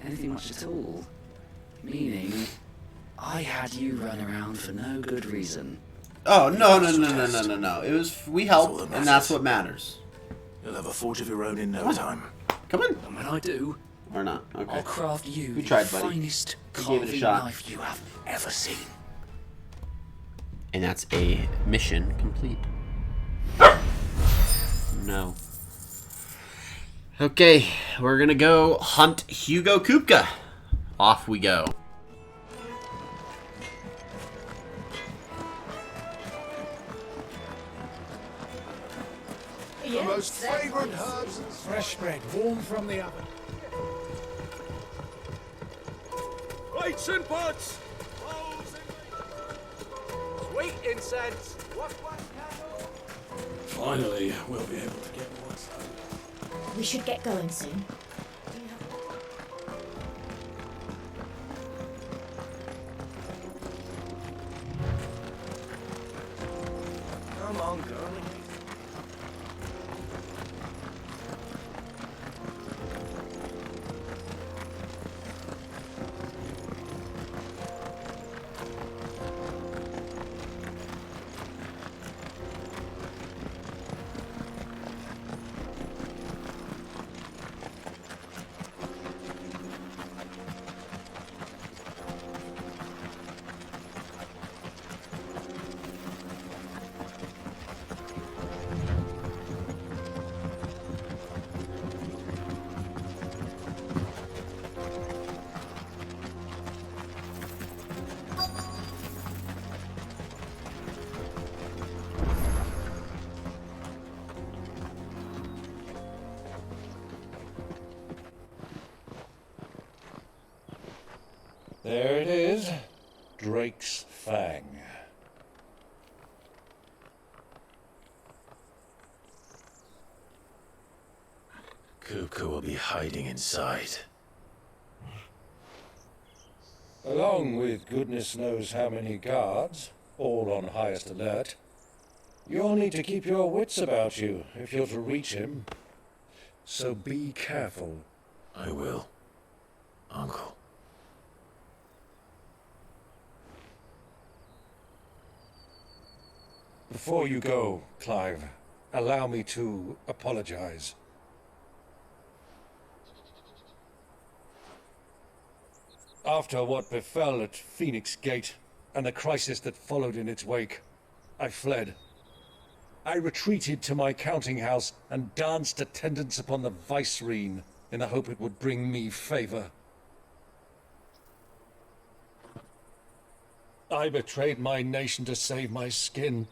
anything much at all. Meaning, I had you run around for no good reason. Oh, no. It was, we helped, and that's what matters. You'll have a forge of your own in no time. Come on. And when I do, or not, okay. I'll craft you We tried, the buddy. finest We gave it a carving shot. knife you have ever seen. And that's a mission complete. No. Okay, we're gonna go hunt Hugo Kupka. Off we go. The most fragrant herbs and Fresh bread, warm from the oven. plates and pots. Sweet incense. Finally, we'll be able to get more sun. We should get going soon. Come on, girl. There it is, Drake's Fang. Kupka will be hiding inside. Along with goodness knows how many guards, all on highest alert. You'll need to keep your wits about you if you're to reach him. so be careful. I will, Uncle. Before you go, Clive, allow me to apologize. After what befell at Phoenix Gate, and the crisis that followed in its wake, I fled. I retreated to my counting house and danced attendance upon the vicereine in the hope it would bring me favor. I betrayed my nation to save my skin,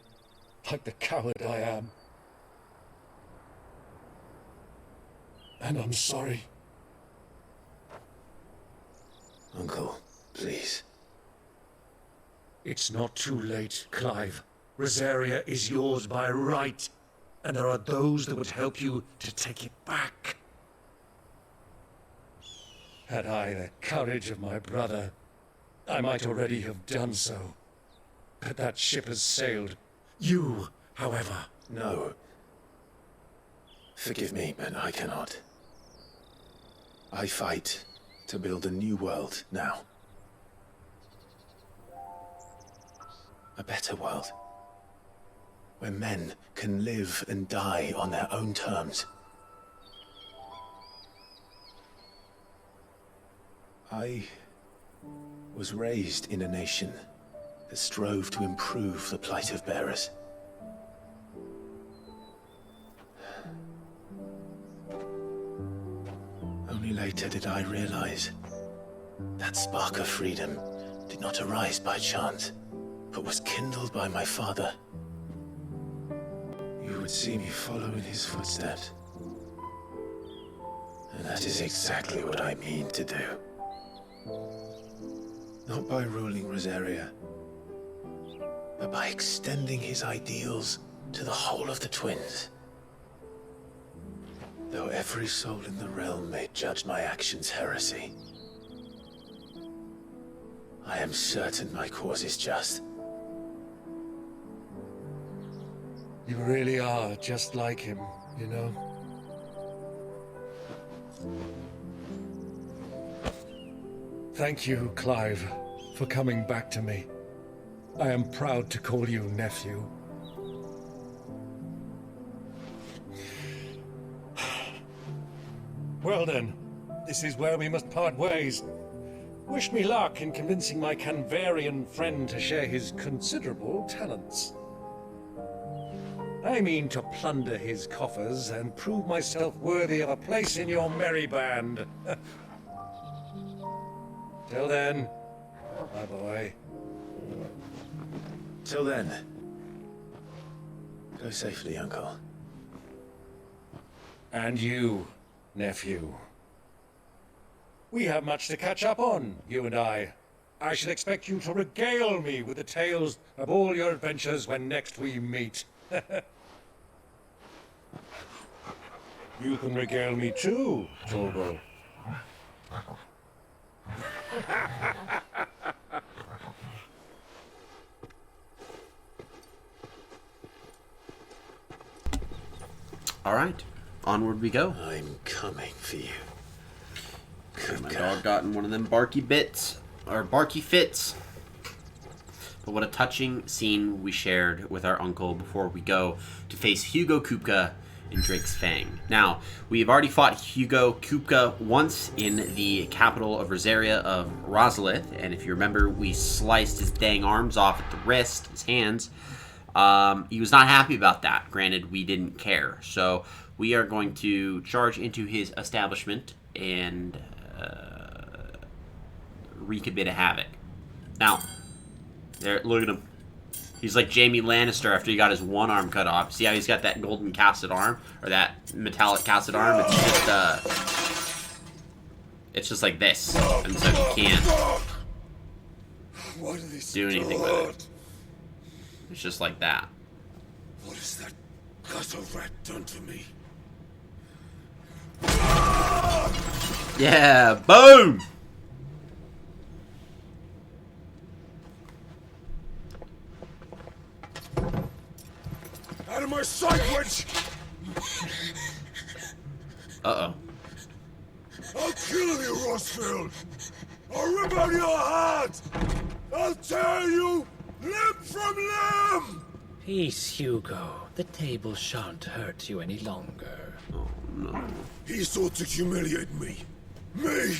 like the coward I am. And I'm sorry. Uncle, please. It's not too late, Clive. Rosaria is yours by right, and there are those that would help you to take it back. Had I the courage of my brother, I might already have done so. But that ship has sailed. You, however... No. Forgive me, but I cannot. I fight to build a new world now. A better world. Where men can live and die on their own terms. I was raised in a nation that strove to improve the plight of bearers. Only later did I realize that spark of freedom did not arise by chance, but was kindled by my father. You would see me follow in his footsteps. And that is exactly what I mean to do. Not by ruling Rosaria, but by extending his ideals to the whole of the twins. Though every soul in the realm may judge my actions heresy, I am certain my cause is just. You really are just like him, you know? Thank you, Clive, for coming back to me. I am proud to call you nephew. Well then, this is where we must part ways. Wish me luck in convincing my Canvarian friend to share his considerable talents. I mean to plunder his coffers and prove myself worthy of a place in your merry band. Till then, my boy. Till then, go safely, Uncle. And you, nephew. We have much to catch up on, you and I. I shall expect you to regale me with the tales of all your adventures when next we meet. You can regale me too, Torgal. All right, onward we go. I'm coming for you. My dog got in one of them barky bits, or barky fits. But what a touching scene we shared with our uncle before we go to face Hugo Kupka in Drake's Fang. Now, we have already fought Hugo Kupka once in the capital of Rosaria of Rosalith, and if you remember, we sliced his dang arms off at the wrist, his hands. He was not happy about that. Granted, we didn't care. So we are going to charge into his establishment and wreak a bit of havoc. Now, there, look at him. He's like Jaime Lannister after he got his one arm cut off. See how he's got that golden casted arm? Or that metallic casted arm? It's just like this. And so he can't do anything with it. It's just like that. What has that gutter rat done to me? Yeah, boom! Out of my sight, witch! Uh-oh. I'll kill you, Rossfield! I'll rip out your heart! I'll tear you limb from limb! Peace, Hugo. The table shan't hurt you any longer. Oh, no. He sought to humiliate me. Me!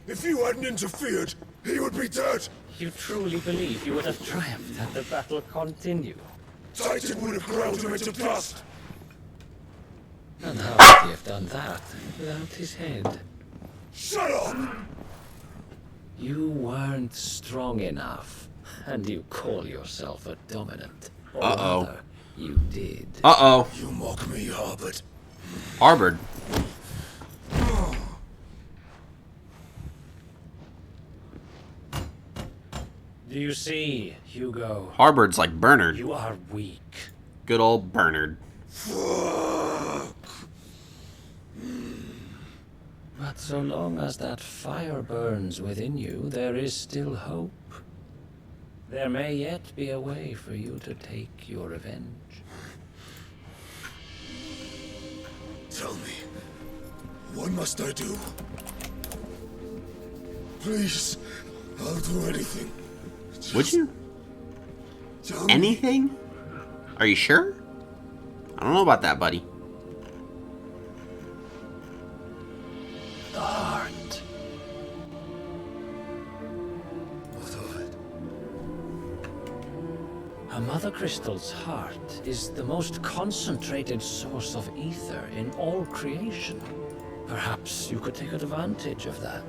If you hadn't interfered, he would be dead! You truly believe you would have triumphed had the battle continued? Titan would have ground him into dust! And how would he have done that without his head? Shut up! You weren't strong enough, and you call yourself a dominant. Or Uh-oh. rather, you did. Uh-oh. You mock me, Harbord. Harbord. Do you see, Hugo? Harbord's like Bernard. You are weak. Good old Bernard. But so long as that fire burns within you, there is still hope. There may yet be a way for you to take your revenge. Tell me, what must I do? Please, I'll do anything. Would you? Tell me. Anything? Are you sure? I don't know about that, buddy. The heart. What of it? A Mother Crystal's heart is the most concentrated source of ether in all creation. Perhaps you could take advantage of that.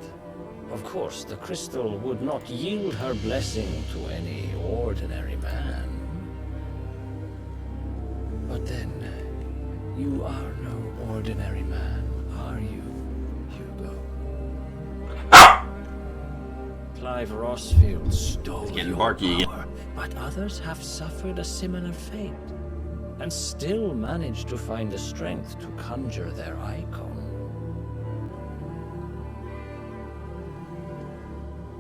Of course, the crystal would not yield her blessing to any ordinary man. But then, you are no ordinary man, are you, Hugo? Clive Rossfield stole your power, but others have suffered a similar fate, and still managed to find the strength to conjure their icon.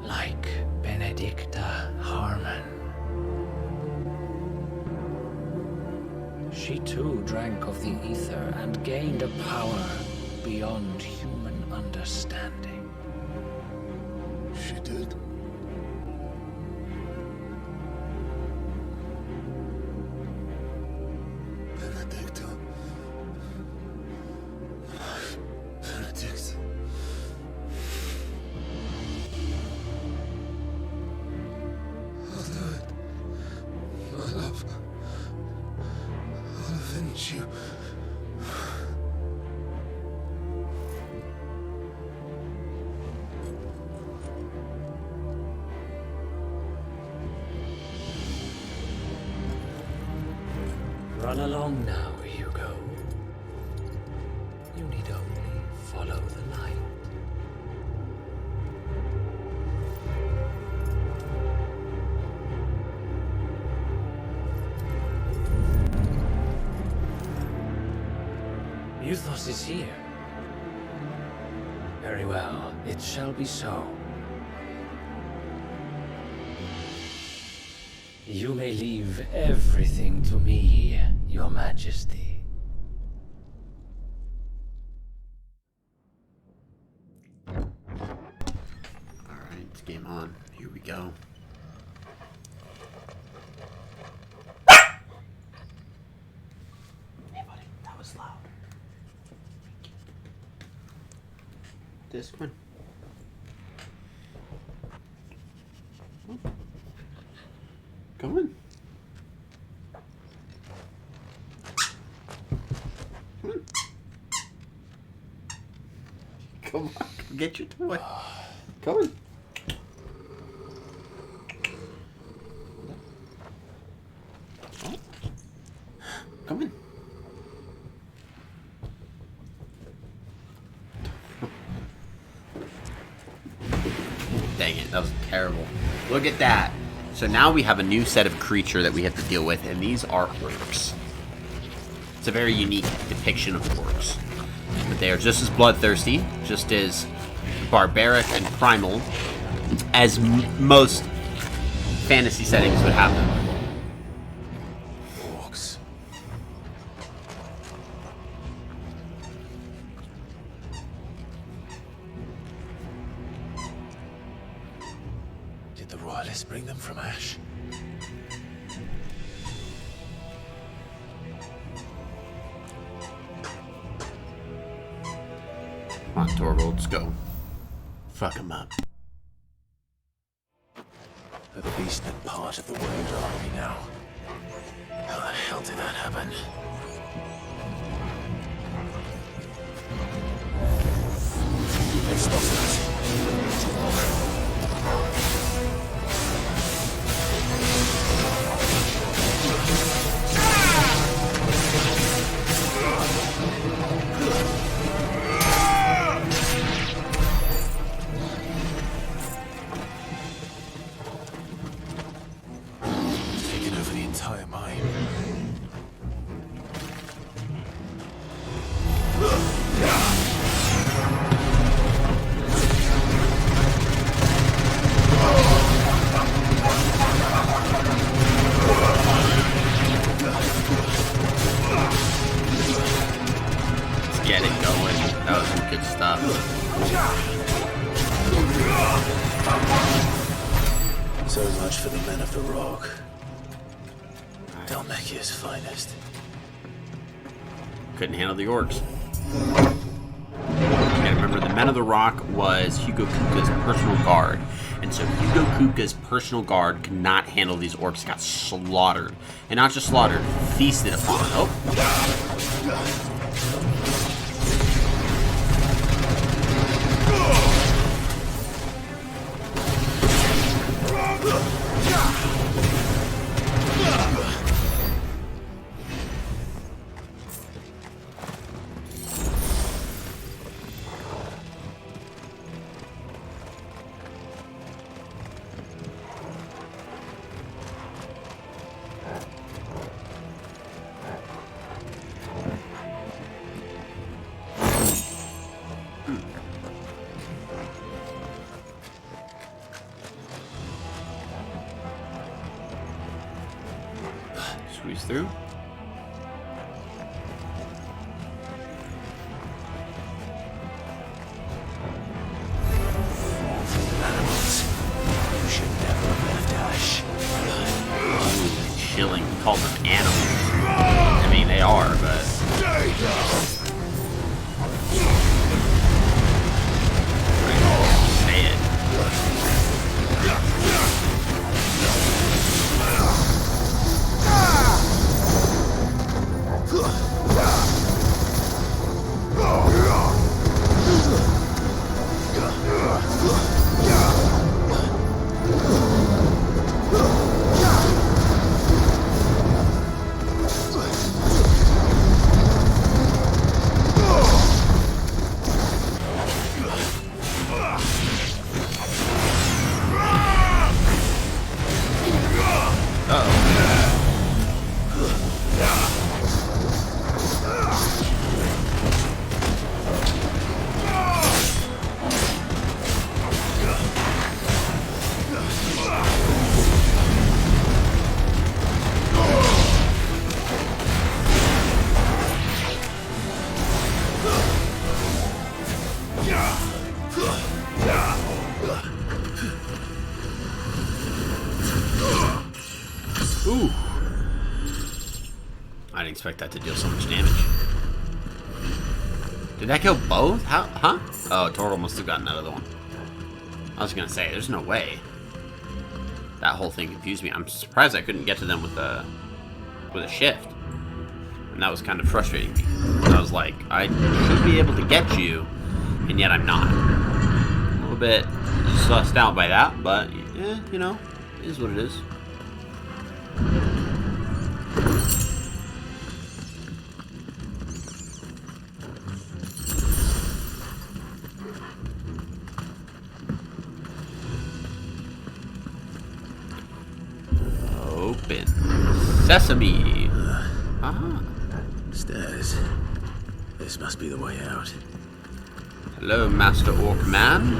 Like Benedicta Harmon. She too drank of the ether and gained a power beyond human understanding. She did. Benedicta. Benedict. I'll do it. My love. I'll avenge you. Run along now, Hugo. You need only follow the light. Euthos is here. Very well, it shall be so. You may leave everything to me, Your Majesty. Alright, it's game on. Here we go. Hey, buddy, that was loud. This one. Come on. Come on, get your toy. Come on. Come in. Dang it, that was terrible. Look at that. So now we have a new set of creature that we have to deal with, and these are orcs. It's a very unique depiction of orcs. But they are just as bloodthirsty, just as barbaric and primal as most fantasy settings would have them. Orcs. let's bring them from ash. Come on, Torgal, let's go. Fuck him up. At least that part of the world are we now. How the hell did that happen? Explosives. Taking over the entire mine. Let's get it going. That was some good stuff. So much for the men of the rock. Dalmekia's finest. Couldn't handle the orcs. And remember, the Men of the Rock was Hugo Kuka's personal guard. And so Hugo Kuka's personal guard could not handle these orcs, got slaughtered. And not just slaughtered, feasted upon. Oh. Squeeze through. Animals. You should never have left Ash. Chilling. Call them animals. I mean, they are, but... Say it. Ooh. I didn't expect that to deal so much damage. Did that kill both? How? Huh? Oh, Torgal must have gotten that other one. I was gonna say, there's no way. That whole thing confused me. I'm surprised I couldn't get to them with a shift. And that was kind of frustrating me. I was like, I should be able to get you, and yet I'm not. A little bit sussed out by that, but yeah, you know, it is what it is. Open. Sesame. Ah. Stairs. This must be the way out. Hello, Master Orc Man.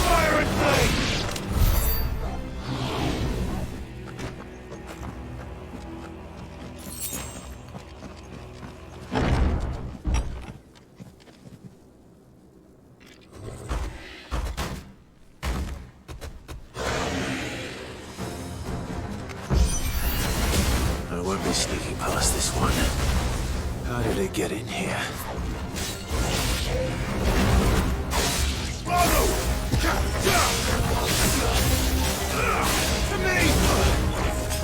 Fire and flame! better get in here. To me!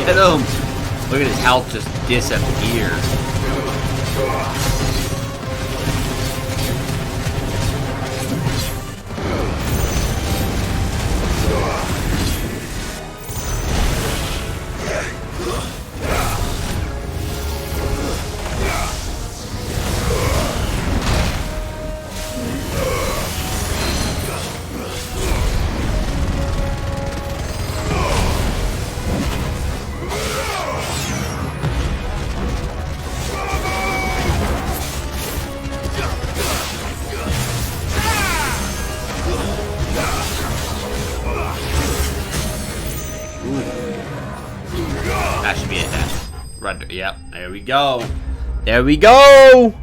Get him! Look at his health just disappear. That should be it then. Right, yep, there we go. There we go!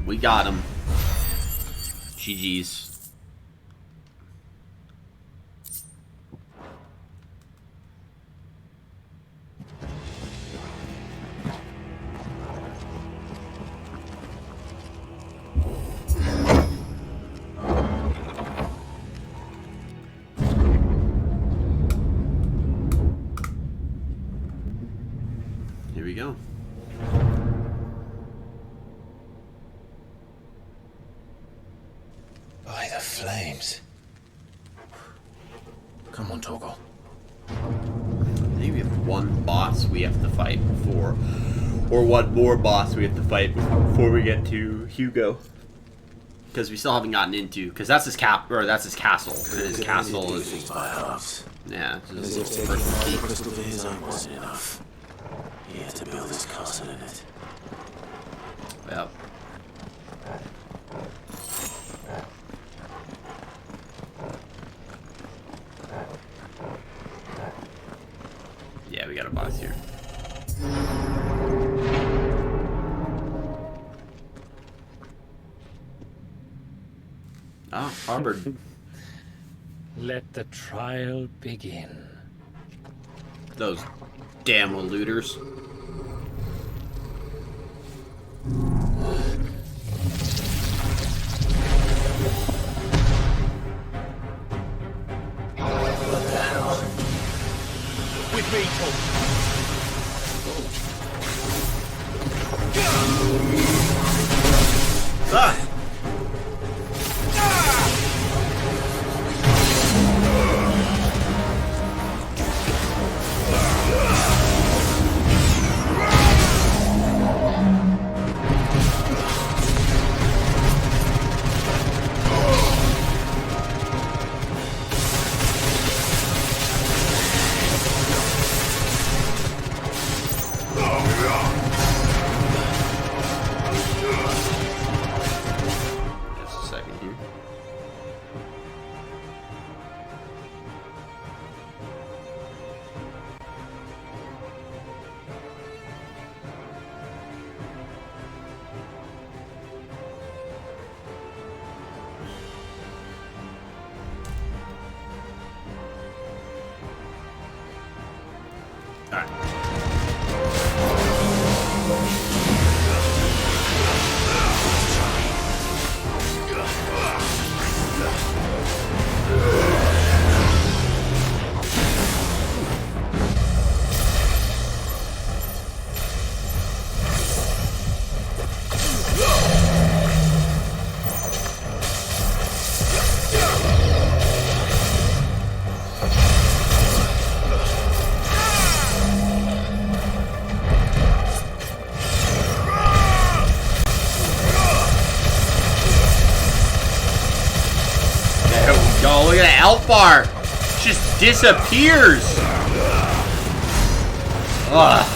We got him. GG's. Here we go. By the flames. Come on, Torgal. I think we have one boss we have to fight before, or one more boss we have to fight before we get to Hugo. Because we still haven't gotten into, because that's his that's his castle. And his castle is by halves. Yeah, As if taking one crystal for his own wasn't enough. He had to build his castle in it. Yep. Yeah, we got a boss here. Ah, Harvard. Let the trial begin. Those damn looters. What the hell? With me, Ah! Just a second here. All right. There we go. Look at that health bar. Just disappears. Ugh.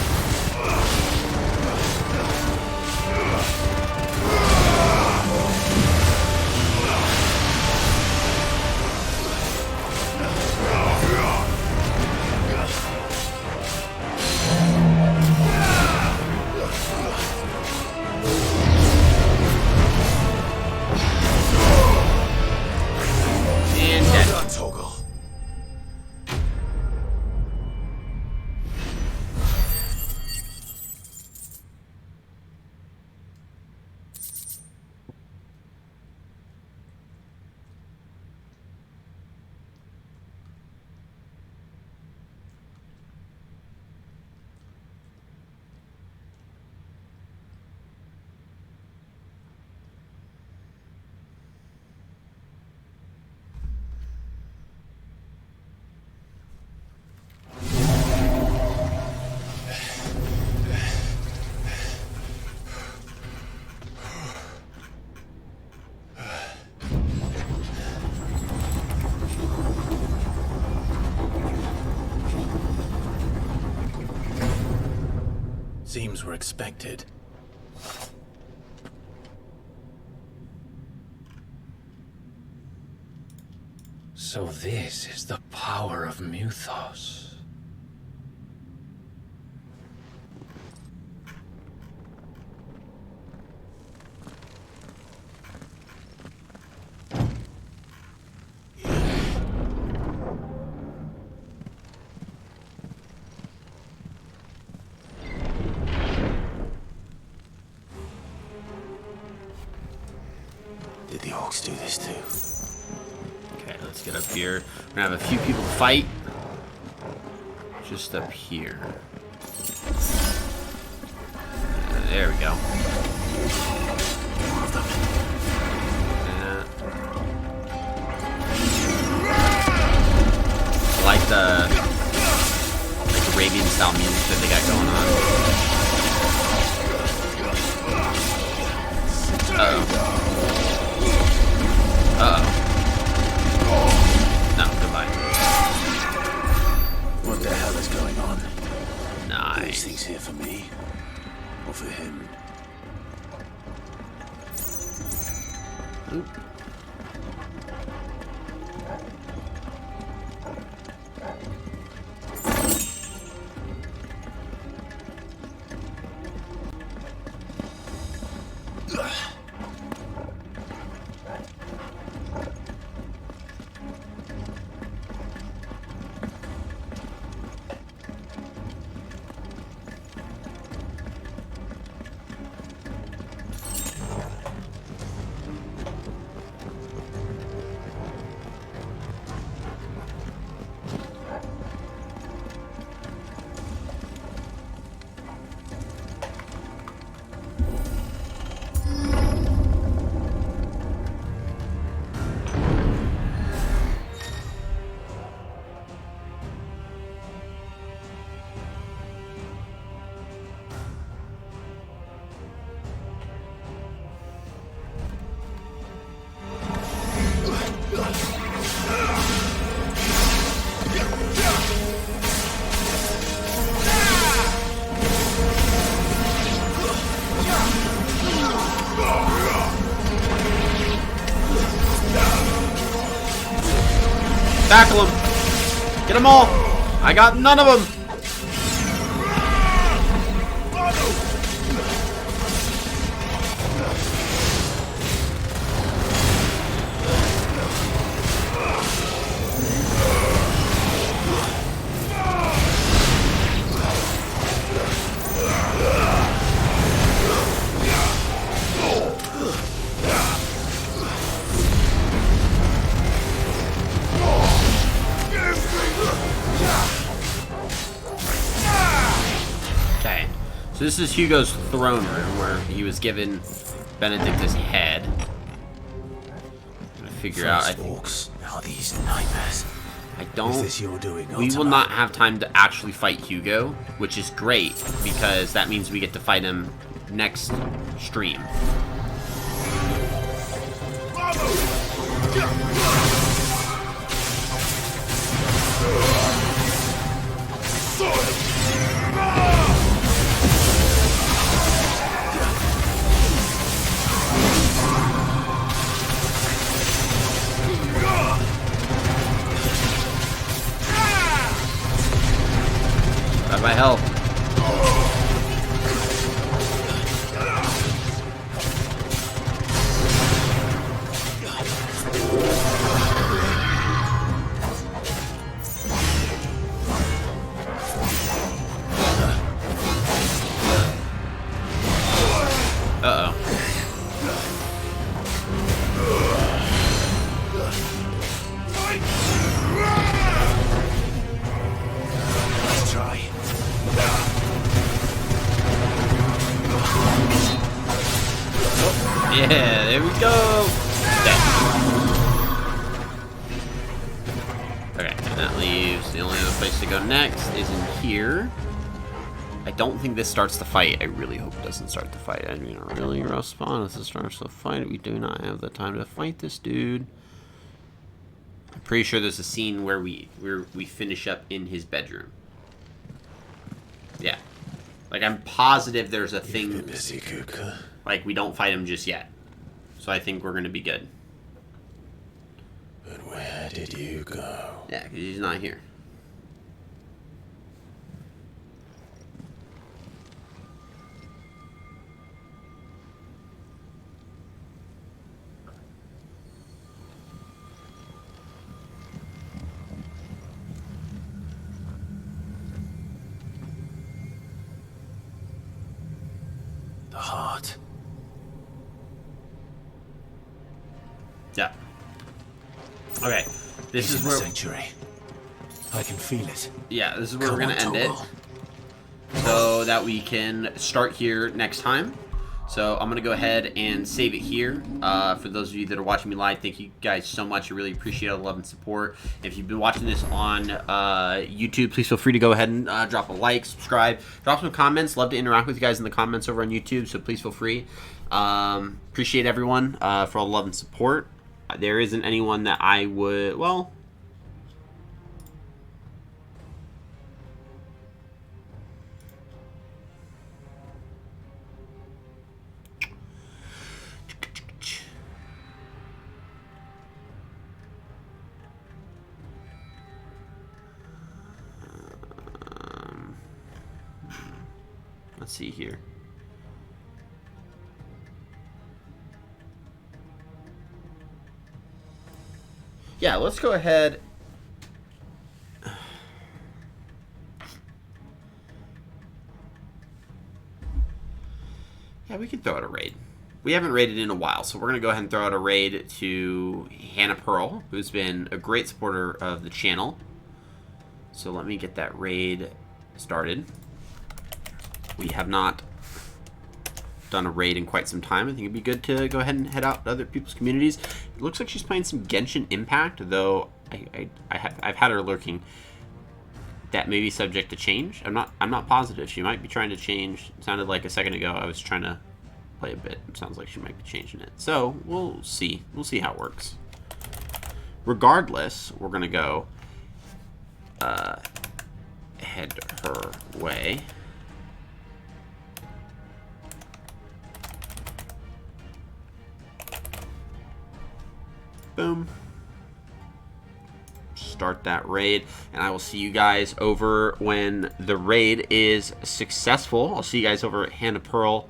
Seems we're expected. So this is the power of Muthos. Did the orcs do this too? Okay, let's get up here. We're gonna have a few people to fight. Just up here. There we go. More of them. I like the Arabian style music that they got going on. Uh-oh. No, goodbye. What the hell is going on? Nice. These things here for me? Or for him? Oop. Tackle him! Get them all! I got none of them! So this is Hugo's throne room where he was given Benedicta's head. I'm gonna figure out. Orcs. Are these nightmares? I don't. Is this your doing? We will not have time to actually fight Hugo, which is great because that means we get to fight him next stream. Got my help. Uh-oh. Let's try. Yeah, there we go. Okay, and that leaves the only other place to go next is in here. I don't think this starts the fight. I really hope it doesn't start the fight. I mean, a really rough spawn if this starts the fight. We do not have the time to fight this dude. I'm pretty sure there's a scene where we finish up in his bedroom. Yeah. Like, I'm positive there's a thing. You've been busy, Kuka. Like, we don't fight him just yet. So I think we're going to be good. But where did you go? Yeah, because he's not here. The heart. Yeah. Okay. This is the where sanctuary. I can feel it. Yeah, this is where Come we're gonna on, end it, Togo. so that we can start here next time. So I'm gonna go ahead and save it here. For those of you that are watching me live, thank you guys so much. I really appreciate all the love and support. If you've been watching this on YouTube, please feel free to go ahead and drop a like, subscribe, drop some comments. Love to interact with you guys in the comments over on YouTube, so please feel free. Appreciate everyone for all the love and support. There isn't anyone that I would, well... Let's see here. Yeah, let's go ahead. Yeah, we can throw out a raid. We haven't raided in a while, so we're going to go ahead and throw out a raid to Hannah Pearl, who's been a great supporter of the channel. So let me get that raid started. We have not done a raid in quite some time. I think it'd be good to go ahead and head out to other people's communities. It looks like she's playing some Genshin Impact, though I've had her lurking. That may be subject to change. I'm not positive. She might be trying to change. It sounded like a second ago I was trying to play a bit. It sounds like she might be changing it. So we'll see. We'll see how it works. Regardless, we're gonna go head her way. Boom. Start that raid, and I will see you guys over when the raid is successful. I'll see you guys over at Hannah Pearl's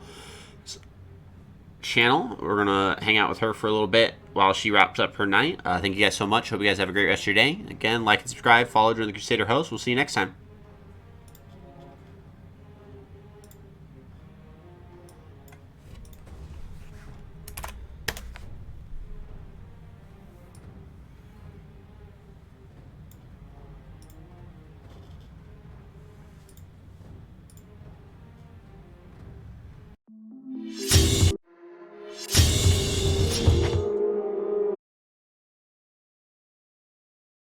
channel. We're gonna hang out with her for a little bit while she wraps up her night. Thank you guys so much. Hope you guys have a great rest of your day. Again, like and subscribe, follow during the Crusader host. We'll see you next time.